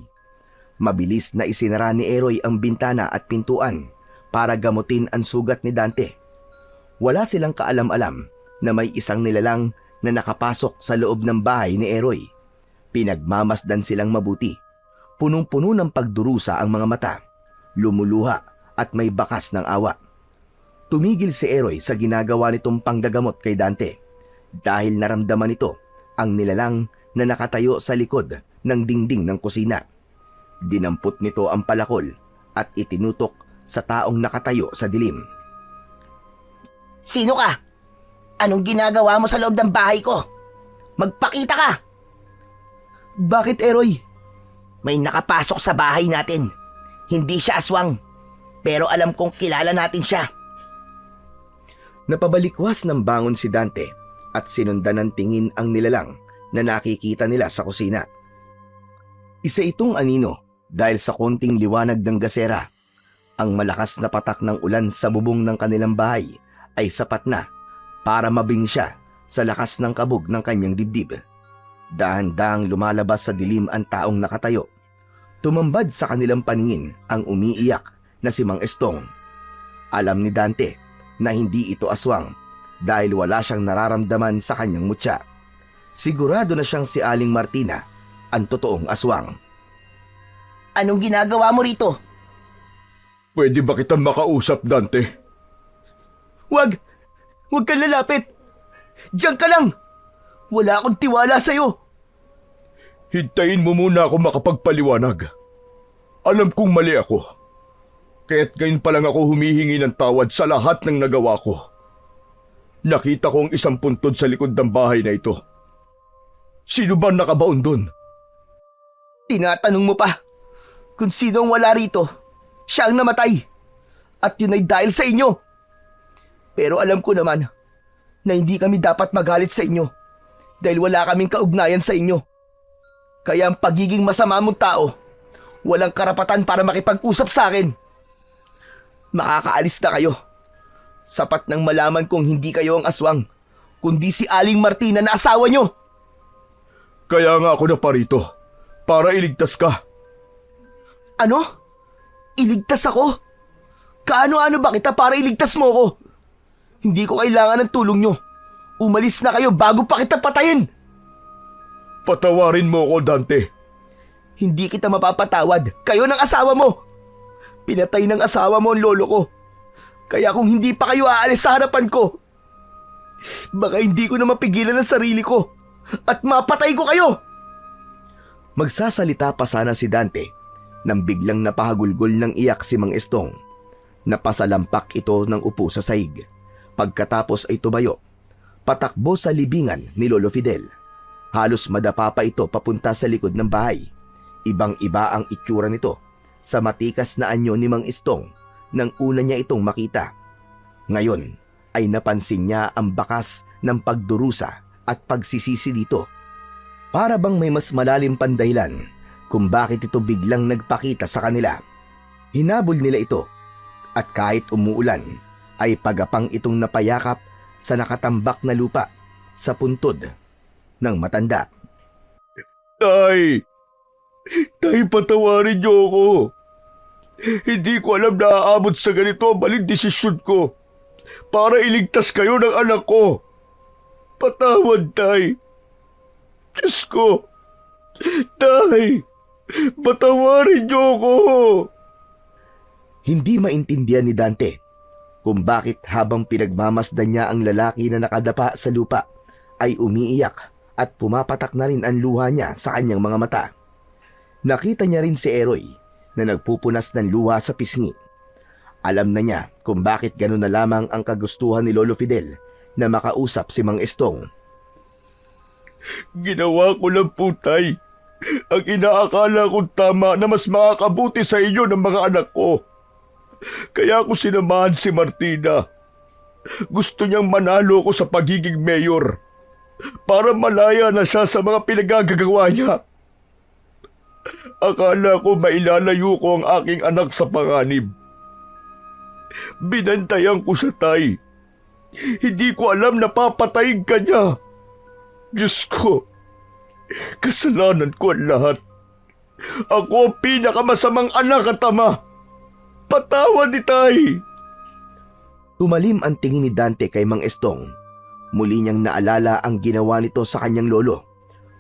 Mabilis na isinara ni Eroy ang bintana at pintuan para gamutin ang sugat ni Dante. Wala silang kaalam-alam na may isang nilalang na nakapasok sa loob ng bahay ni Eroy. Pinagmamasdan silang mabuti. Punong-puno ng pagdurusa ang mga mata, lumuluha at may bakas ng awa. Tumigil si Eroy sa ginagawa nitong panggagamot kay Dante dahil naramdaman nito ang nilalang na nakatayo sa likod ng dingding ng kusina. Dinampot nito ang palakol at itinutok sa taong nakatayo sa dilim. Sino ka? Anong ginagawa mo sa loob ng bahay ko? Magpakita ka! Bakit, Eroy? May nakapasok sa bahay natin. Hindi siya aswang, pero alam kong kilala natin siya. Napabalikwas ng bangon si Dante at sinundan ng tingin ang nilalang na nakikita nila sa kusina. Isa itong anino dahil sa konting liwanag ng gasera. Ang malakas na patak ng ulan sa bubong ng kanilang bahay ay sapat na para mabing siya sa lakas ng kabog ng kanyang dibdib. Dahan-dahang lumalabas sa dilim ang taong nakatayo. Tumambad sa kanilang paningin ang umiiyak na si Mang Estong. Alam ni Dante na hindi ito aswang dahil wala siyang nararamdaman sa kanyang mutya. Sigurado na siyang si Aling Martina ang totoong aswang. Anong ginagawa mo rito? Pwede ba kitang makausap, Dante? Wag! Huwag kang lalapit! Diyan ka lang! Wala akong tiwala sa'yo! Hintayin mo muna ako makapagpaliwanag. Alam kong mali ako. Kaya't ngayon pa lang ako humihingi ng tawad sa lahat ng nagawa ko. Nakita ko ang isang puntod sa likod ng bahay na ito. Sino ba nakabaon doon? Tinatanong mo pa kung sino ang wala rito. Siya ang namatay. At yun ay dahil sa inyo. Pero alam ko naman na hindi kami dapat magalit sa inyo dahil wala kaming kaugnayan sa inyo. Kaya ang pagiging masama mong tao, walang karapatan para makipag-usap sa akin. Makakaalis na kayo. Sapat nang malaman kong hindi kayo ang aswang, kundi si Aling Martina na asawa nyo. Kaya nga ako naparito, para iligtas ka. Ano? Iligtas ako? Kaano-ano ba kita para iligtas mo ako? Hindi ko kailangan ng tulong nyo. Umalis na kayo bago pa kita patayin. Patawarin mo ako, Dante. Hindi kita mapapatawad. Kayo ng asawa mo. Pinatay ng asawa mo ang lolo ko. Kaya kung hindi pa kayo aalis sa harapan ko, baka hindi ko na mapigilan ang sarili ko at mapatay ko kayo. Magsasalita pa sana si Dante nang biglang napahagulgol ng iyak si Mang Estong. Napasalampak ito ng upo sa saig. Pagkatapos ay tumayo. Patakbo sa libingan ni Lolo Fidel. Halos madapa pa ito papunta sa likod ng bahay. Ibang-iba ang itsura nito sa matikas na anyo ni Mang Estong nang una niya itong makita. Ngayon ay napansin niya ang bakas ng pagdurusa at pagsisisi dito. Para bang may mas malalim pang dahilan kung bakit ito biglang nagpakita sa kanila. Hinabol nila ito at kahit umuulan ay pagapang itong napayakap sa nakatambak na lupa sa puntod ng matanda. Tay! Tay, patawarin niyo ako. Hindi ko alam na aabot sa ganito ang maling desisyon ko para iligtas kayo ng anak ko. Patawad, Tay. Diyos ko. Tay, patawarin niyo ako. Hindi maintindihan ni Dante kung bakit habang pinagmamasdan niya ang lalaki na nakadapa sa lupa ay umiiyak at pumapatak na rin ang luha niya sa kanyang mga mata. Nakita niya rin si Eroy na nagpupunas ng luha sa pisngi. Alam na niya kung bakit gano'n na lamang ang kagustuhan ni Lolo Fidel na makausap si Mang Estong. Ginawa ko lang po, Tay. Ang inaakala kong tama na mas makakabuti sa inyo ng mga anak ko. Kaya ako sinamahan si Martina. Gusto niyang manalo ko sa pagiging mayor para malaya na siya sa mga pinagagagawa niya. Akala ko mailalayo ko ang aking anak sa panganib. Binantayan ko siya, Tay. Hindi ko alam na papatayin ka niya. Diyos ko, kasalanan ko ang lahat. Ako ang pinakamasamang anak at ama. Patawad ni Tay. Tumalim ang tingin ni Dante kay Mang Estong. Muli niyang naalala ang ginawa nito sa kanyang lolo.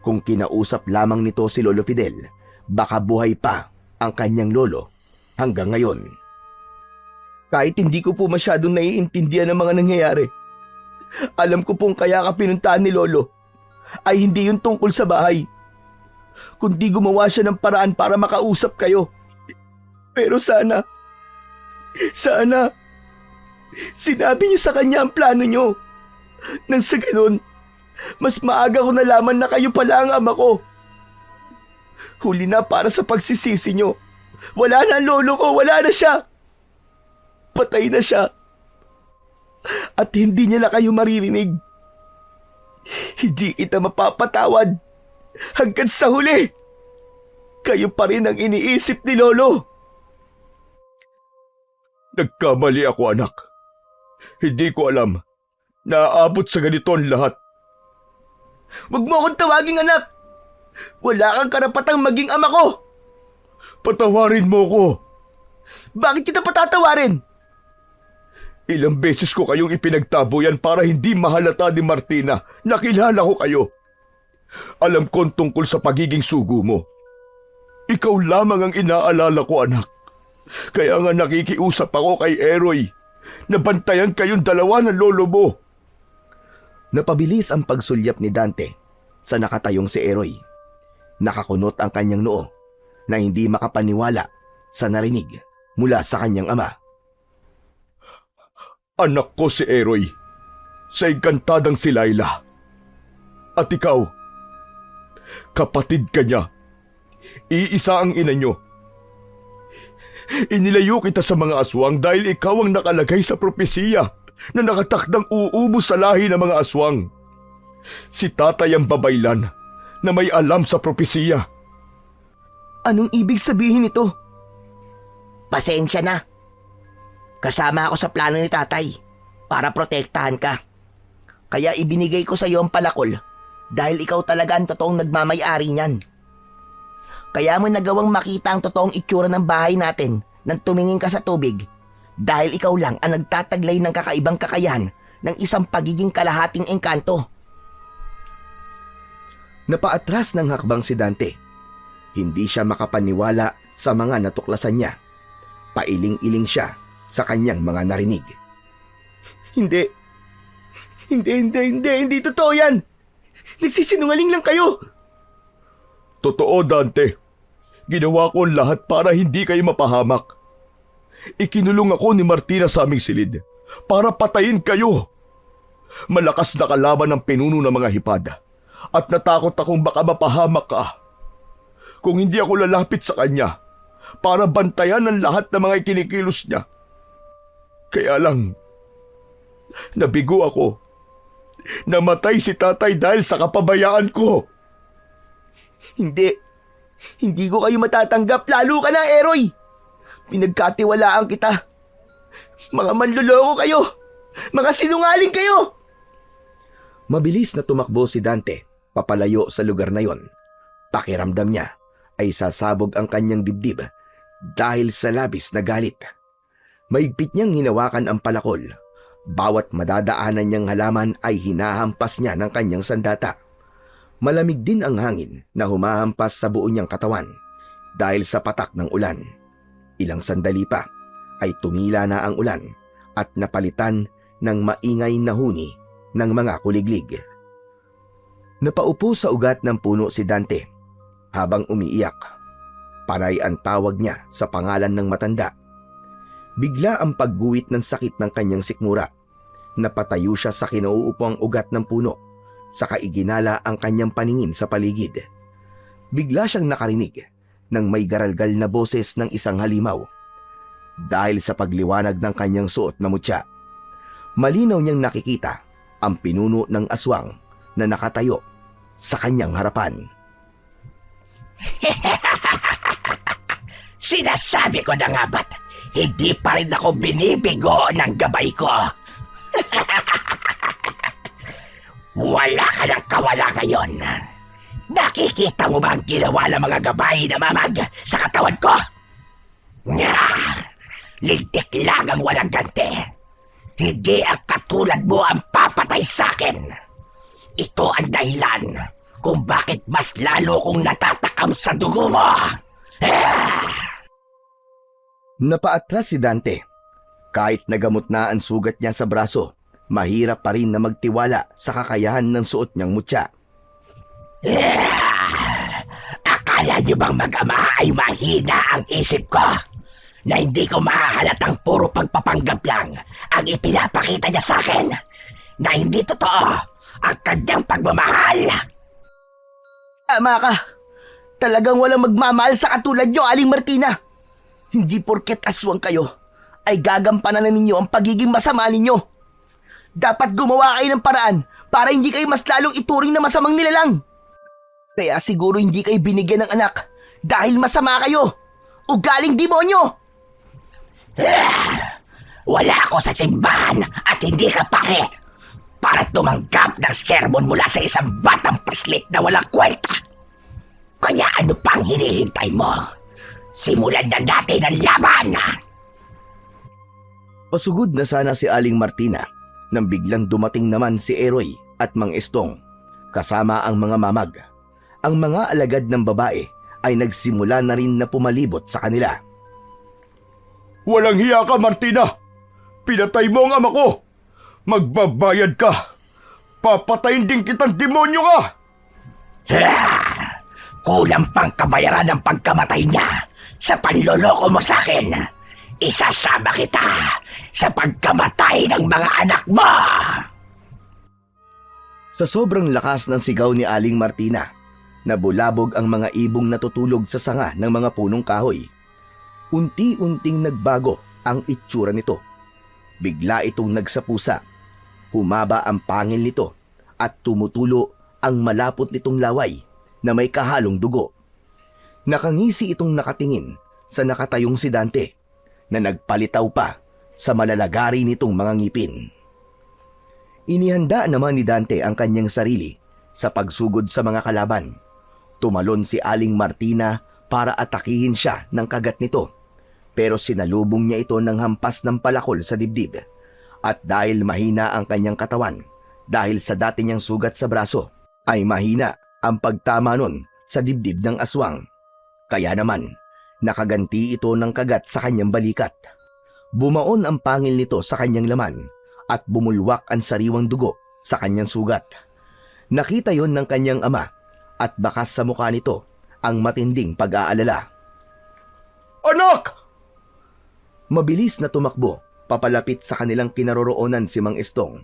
Kung kinausap lamang nito si Lolo Fidel, baka buhay pa ang kanyang lolo hanggang ngayon. Kahit hindi ko po masyadong naiintindihan ang mga nangyayari, alam ko pong kaya ka pinuntahan ni Lolo ay hindi yung tungkol sa bahay, kundi gumawa siya ng paraan para makausap kayo. Pero sana, sinabi niyo sa kanya ang plano niyo. Nang sa ganun, mas maaga ko nalaman na kayo pala ang ama ko. Huli na para sa pagsisisi niyo. Wala na ang lolo ko, wala na siya. Patay na siya. At hindi niya na kayo maririnig. Hindi kita mapapatawad hanggang sa huli. Kayo pa rin ang iniisip ni Lolo. Nagkamali ako, anak. Hindi ko alam na aabot sa ganito ang lahat. Huwag mo akong tawaging anak. Wala kang karapatang maging ama ko. Patawarin mo ko. Bakit kita patatawarin? Ilang beses ko kayong ipinagtaboyan para hindi mahalata ni Martina na kilala ko kayo. Alam ko tungkol sa pagiging sugo mo. Ikaw lamang ang inaalala ko, anak. Kaya nga nakikiusap ako kay Eroy na bantayan kayong dalawa ng lolo mo. Napabilis ang pagsulyap ni Dante sa nakatayong si Eroy. Nakakunot ang kanyang noo na hindi makapaniwala sa narinig mula sa kanyang ama. Anak ko si Eroy, sa engkantadang si Laila. At ikaw, kapatid ka niya. Iisa ang ina niyo. Inilayo kita sa mga aswang dahil ikaw ang nakalagay sa propesiya na nakatakdang uubos sa lahi ng mga aswang. Si tatay ang babaylan na may alam sa propesiya. Anong ibig sabihin nito? Pasensya na. Kasama ako sa plano ni tatay para protektahan ka. Kaya ibinigay ko sa iyo ang palakol dahil ikaw talaga ang totoong nagmamay-ari niyan. Kaya mo nagawang makita ang totoong itsura ng bahay natin nang tumingin ka sa tubig dahil ikaw lang ang nagtataglay ng kakaibang kakayahan ng isang pagiging kalahating engkanto. Napaatras ng hakbang si Dante. Hindi siya makapaniwala sa mga natuklasan niya. Pailing-iling siya sa kanyang mga narinig. Hindi totoo yan. Nagsisinungaling lang kayo. Totoo, Dante. Ginawa ko ang lahat para hindi kayo mapahamak. Ikinulong ako ni Martina sa aming silid para patayin kayo. Malakas na kalaban ang pinuno ng mga hipad at natakot akong baka mapahamak ka. Kung hindi ako lalapit sa kanya para bantayan ang lahat ng mga ikinikilos niya. Kaya lang, nabigo ako. Namatay si tatay dahil sa kapabayaan ko. Hindi ko kayo matatanggap, lalo ka na, Eroy. Pinagkatiwalaan kita. Mga manloloko kayo. Mga sinungaling kayo. Mabilis na tumakbo si Dante papalayo sa lugar na yon. Pakiramdam niya ay sasabog ang kanyang dibdib dahil sa labis na galit. Maigpit niyang hinawakan ang palakol. Bawat madadaanan niyang halaman ay hinahampas niya ng kanyang sandata. Malamig din ang hangin na humahampas sa buo niyang katawan dahil sa patak ng ulan. Ilang sandali pa ay tumila na ang ulan at napalitan ng maingay na huni ng mga kuliglig. Napaupo sa ugat ng puno si Dante habang umiiyak. Panay ang tawag niya sa pangalan ng matanda. Bigla ang pagguhit ng sakit ng kanyang sikmura. Napatayo siya sa kinauupang ugat ng puno. Saka iginala ang kanyang paningin sa paligid. Bigla siyang nakarinig ng may garalgal na boses ng isang halimaw. Dahil sa pagliwanag ng kanyang suot na mutya, malinaw niyang nakikita ang pinuno ng aswang na nakatayo sa kanyang harapan. Sinasabi ko na nga ba't hindi pa rin ako binibigo ng gabay ko? Wala ka ng kawala ngayon. Nakikita mo ba ang ginawa ng mga gabay na mamag sa katawan ko? Nga, lintik lang ang walang ganti. Hindi ang katulad mo ang papatay sa akin. Ito ang dahilan kung bakit mas lalo kong natatakam sa dugo mo. Napaatras si Dante. Kahit nagamot na ang sugat niya sa braso, mahirap pa rin na magtiwala sa kakayahan ng suot niyang mutya. Akala niyo bang mag-ama ay mahina ang isip ko? Na hindi ko mahahalatang puro pagpapanggap lang ang ipinapakita niya sa akin? Na hindi totoo ang kanyang pagmamahal? Tama ka. Talagang walang magmamahal sa katulad nyo, Aling Martina. Hindi porket aswang kayo ay gagampanan na ninyo ang pagiging masama ninyo. Dapat gumawa kayo ng paraan para hindi kayo mas lalong ituring na masamang nilalang. Kaya siguro hindi kayo binigyan ng anak dahil masama kayo. Ugaling demonyo! Wala ako sa simbahan at hindi ka pake para tumanggap ng sermon mula sa isang batang paslit na walang kwenta. Kaya ano pang hinihintay mo? Simulan na natin ang laban! Pasugod na sana si Aling Martina nang biglang dumating naman si Eroy at Mang Estong kasama ang mga mamag. Ang mga alagad ng babae ay nagsimula na rin na pumalibot sa kanila. Walang hiya ka, Martina! Pinatay mo ang ama ko! Magbabayad ka! Papatayin din kitang demonyo ka! Kulang pang kabayaran ng pagkamatay niya sa panloloko mo sa akin. Isasama kita sa pagkamatay ng mga anak mo! Sa sobrang lakas ng sigaw ni Aling Martina, nabulabog ang mga ibong natutulog sa sanga ng mga punong kahoy. Unti-unting nagbago ang itsura nito. Bigla itong nagsapusa. Humaba ang pangil nito at tumutulo ang malapot nitong laway na may kahalong dugo. Nakangisi itong nakatingin sa nakatayong si Dante na nagpalitaw pa sa malalagari nitong mga ngipin. Inihanda naman ni Dante ang kanyang sarili sa pagsugod sa mga kalaban. Tumalon si Aling Martina para atakihin siya ng kagat nito, pero sinalubong niya ito ng hampas ng palakol sa dibdib. At dahil mahina ang kanyang katawan, dahil sa dati niyang sugat sa braso, ay mahina ang pagtama nun sa dibdib ng aswang. Kaya naman, nakaganti ito ng kagat sa kanyang balikat. Bumaon ang pangil nito sa kanyang laman at bumulwak ang sariwang dugo sa kanyang sugat. Nakita yon ng kanyang ama at bakas sa mukha nito ang matinding pag-aalala. Anak! Mabilis na tumakbo papalapit sa kanilang kinaroroonan si Mang Estong.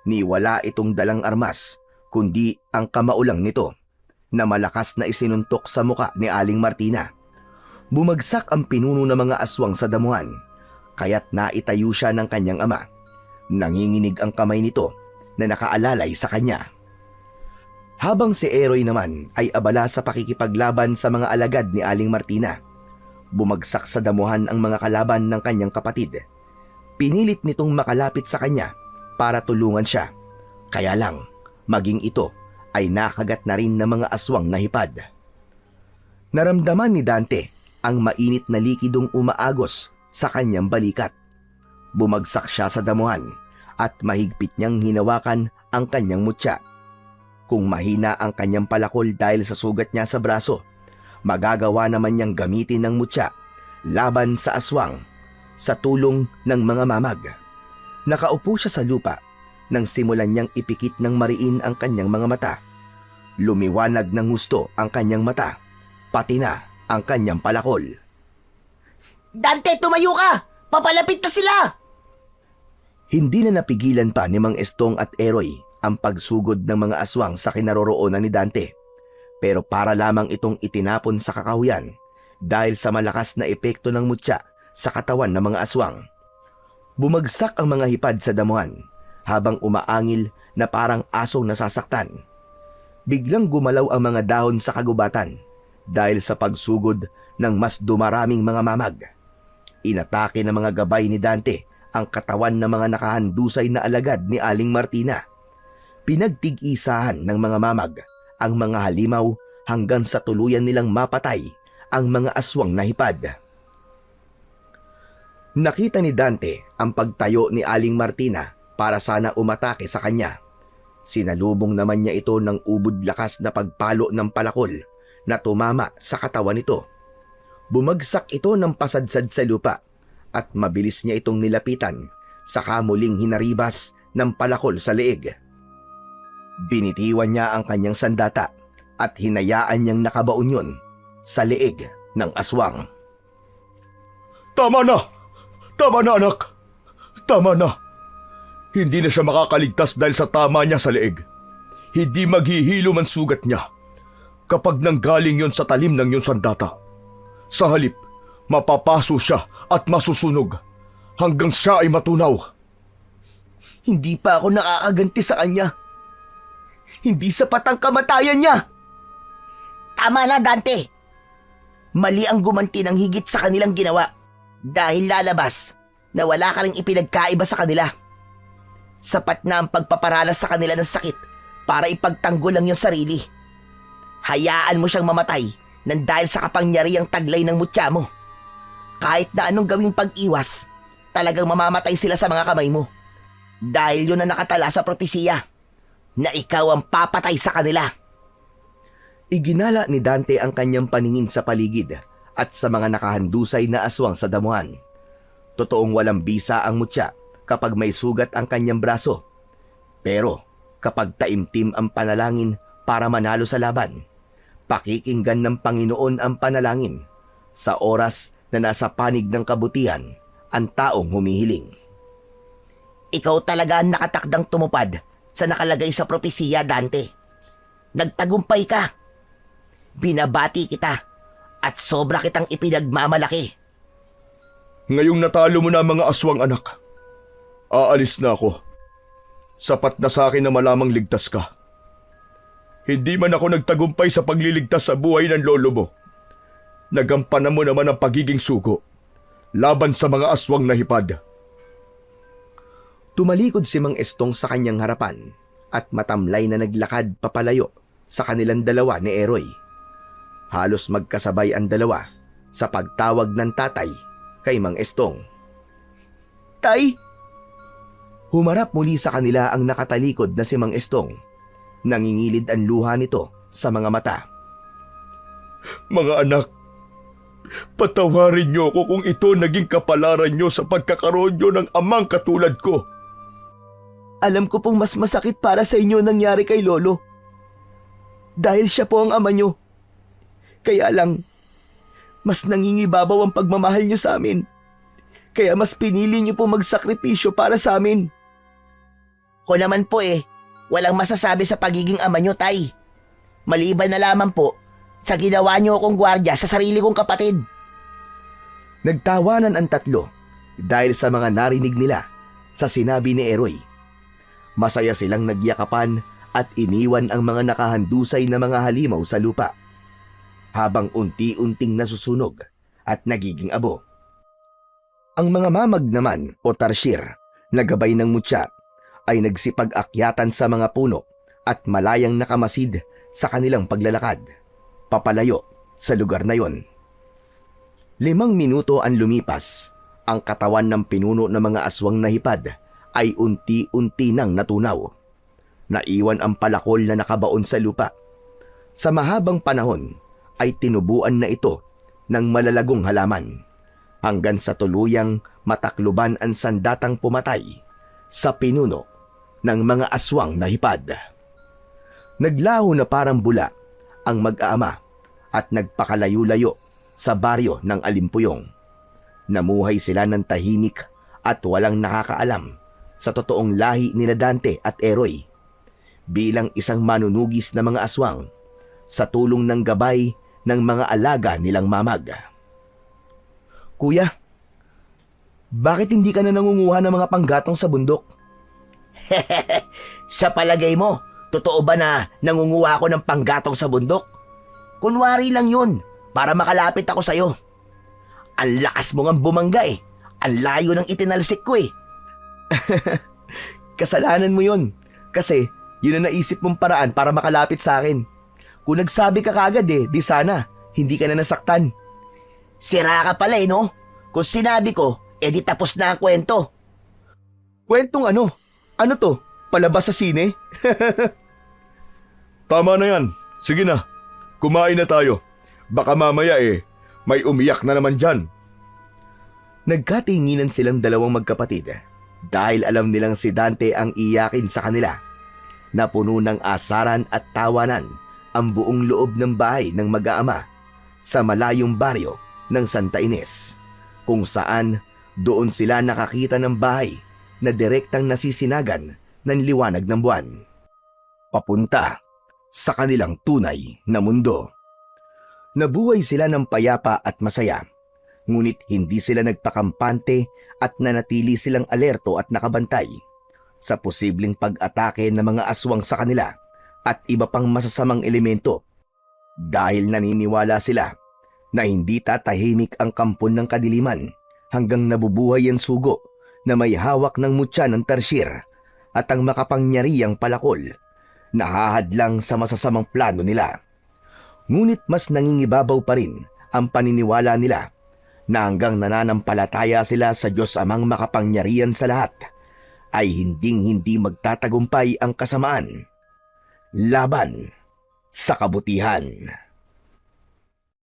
Ni wala itong dalang armas, kundi ang kamaulang nito na malakas na isinuntok sa muka ni Aling Martina. Bumagsak ang pinuno ng mga aswang sa damuhan, kaya't naitayo siya ng kanyang ama. Nanginginig ang kamay nito na nakaalalay sa kanya. Habang si Eroy naman ay abala sa pakikipaglaban sa mga alagad ni Aling Martina, bumagsak sa damuhan ang mga kalaban ng kanyang kapatid. Pinilit nitong makalapit sa kanya para tulungan siya. Kaya lang, maging ito ay nakagat na rin ng mga aswang na hipad. Naramdaman ni Dante ang mainit na likidong umaagos sa kanyang balikat. Bumagsak siya sa damuhan at mahigpit niyang hinawakan ang kanyang mutya. Kung mahina ang kanyang palakol dahil sa sugat niya sa braso, magagawa naman niyang gamitin ng mutya laban sa aswang sa tulong ng mga mamag. Nakaupo siya sa lupa nang simulan niyang ipikit ng mariin ang kanyang mga mata. Lumiwanag ng husto ang kanyang mata, pati na ang kanyang palakol. Dante, tumayo ka! Papalapit na sila! Hindi na napigilan pa ni Mang Estong at Eroy ang pagsugod ng mga aswang sa kinaroroonan ni Dante. Pero para lamang itong itinapon sa kakahuyan dahil sa malakas na epekto ng mutya sa katawan ng mga aswang. Bumagsak ang mga hipad sa damuhan habang umaangil na parang asong nasasaktan. Biglang gumalaw ang mga dahon sa kagubatan dahil sa pagsugod ng mas dumaraming mga mamag. Inatake ng mga gabay ni Dante ang katawan ng mga nakahandusay na alagad ni Aling Martina. Pinagtig-isahan ng mga mamag ang mga halimaw hanggang sa tuluyan nilang mapatay ang mga aswang na hipad. Nakita ni Dante ang pagtayo ni Aling Martina para sana umatake sa kanya. Sinalubong naman niya ito ng ubod lakas na pagpalo ng palakol na tumama sa katawan nito. Bumagsak ito ng pasadsad sa lupa at mabilis niya itong nilapitan, saka muling hinaribas ng palakol sa leeg. Binitiwan niya ang kanyang sandata at hinayaan niyang nakabaon yun sa leeg ng aswang. Tama na! Tama na, anak! Tama na! Hindi na siya makakaligtas dahil sa tama niya sa leeg. Hindi maghihilo man sugat niya kapag nanggaling yon sa talim ng iyong sandata. Sa halip, mapapaso siya at masusunog hanggang siya ay matunaw. Hindi pa ako nakakaganti sa kanya. Hindi sapat ang kamatayan niya. Tama na, Dante. Mali ang gumanti ng higit sa kanilang ginawa dahil lalabas na wala ka ring ipinagkaiba sa kanila. Sapat na ang pagpaparanas sa kanila ng sakit para ipagtanggol ang iyong sarili. Hayaan mo siyang mamatay nang dahil sa kapangyarihang taglay ng mutya mo. Kahit na anong gawing pag-iwas, talagang mamamatay sila sa mga kamay mo. Dahil yun ang nakatala sa propesiya na ikaw ang papatay sa kanila. Iginala ni Dante ang kanyang paningin sa paligid at sa mga nakahandusay na aswang sa damuhan. Totoong walang bisa ang mutya kapag may sugat ang kanyang braso. Pero kapag taimtim ang panalangin para manalo sa laban, pakikinggan ng Panginoon ang panalangin sa oras na nasa panig ng kabutihan ang taong humihiling. Ikaw talaga ang nakatakdang tumupad sa nakalagay sa propesiya, Dante. Nagtagumpay ka. Binabati kita at sobra kitang ipinagmamalaki. Ngayong natalo mo na mga aswang anak, aalis na ako. Sapat na sa akin na malamang ligtas ka. Hindi man ako nagtagumpay sa pagliligtas sa buhay ng lolo mo. Nagampanan mo naman ang pagiging sugo laban sa mga aswang na hipad. Tumalikod si Mang Estong sa kanyang harapan at matamlay na naglakad papalayo sa kanilang dalawa ni Eroy. Halos magkasabay ang dalawa sa pagtawag ng tatay kay Mang Estong. Tay! Humarap muli sa kanila ang nakatalikod na si Mang Estong. Nangingilid ang luha nito sa mga mata. Mga anak, patawarin niyo ako kung ito naging kapalaran niyo sa pagkakaroon niyo ng amang katulad ko. Alam ko pong mas masakit para sa inyo nangyari kay Lolo. Dahil siya po ang ama nyo. Kaya lang, mas nangingibabaw ang pagmamahal nyo sa amin. Kaya mas pinili nyo po magsakripisyo para sa amin. Ko naman po walang masasabi sa pagiging ama nyo, Tay. Maliban na lamang po sa ginawa nyo akong gwardya sa sarili kong kapatid. Nagtawanan ang tatlo dahil sa mga narinig nila sa sinabi ni Eroy. Masaya silang nagyakapan at iniwan ang mga nakahandusay na mga halimaw sa lupa, habang unti-unting nasusunog at nagiging abo. Ang mga mamag naman o tarsier na gabay ng mutya ay nagsipag-akyatan sa mga puno at malayang nakamasid sa kanilang paglalakad, papalayo sa lugar na yon. 5 minuto ang lumipas, ang katawan ng pinuno ng mga aswang na hipad ay unti-unti nang natunaw. Naiwan ang palakol na nakabaon sa lupa. Sa mahabang panahon ay tinubuan na ito ng malalagong halaman hanggang sa tuluyang matakluban ang sandatang pumatay sa pinuno ng mga aswang na hipad. Naglaho na parang bula ang mag-aama at nagpakalayo-layo sa baryo ng Alimpuyong. Namuhay sila ng tahimik at walang nakakaalam sa totoong lahi nila Dante at Eroy bilang isang manunugis na mga aswang sa tulong ng gabay ng mga alaga nilang mamag. Kuya, bakit hindi ka na nangunguha ng mga panggatong sa bundok? Sa palagay mo, totoo ba na nangunguha ako ng panggatong sa bundok? Kunwari lang yun para makalapit ako sa'yo. Ang lakas mo ngang bumangga Ang layo ng itinalsik ko Kasalanan mo yun kasi yun ang naisip mong paraan para makalapit sa akin. Kung nagsabi ka kagad di sana hindi ka na nasaktan. Sira ka pala no? Kung sinabi ko, di tapos na ang kwento. Kwentong ano? Ano to? Palabas sa sine? Tama na yan. Sige na. Kumain na tayo. Baka mamaya may umiyak na naman dyan. Nagkatinginan silang dalawang magkapatid dahil alam nilang si Dante ang iyakin sa kanila. Napuno ng asaran at tawanan ang buong loob ng bahay ng mag-aama sa malayong baryo ng Santa Ines, kung saan doon sila nakakita ng bahay na direktang nasisinagan ng liwanag ng buwan, papunta sa kanilang tunay na mundo. Nabuhay sila ng payapa at masaya, ngunit hindi sila nagpakampante at nanatili silang alerto at nakabantay sa posibleng pag-atake ng mga aswang sa kanila at iba pang masasamang elemento, dahil naniniwala sila na hindi tatahimik ang kampon ng kadiliman hanggang nabubuhay ang sugo na may hawak ng mutya ng tarsier at ang makapangyarihang palakol na hahadlang sa masasamang plano nila. Ngunit mas nangingibabaw pa rin ang paniniwala nila na hanggang nananampalataya sila sa Diyos Amang makapangyarihan sa lahat, ay hinding-hindi magtatagumpay ang kasamaan laban sa kabutihan.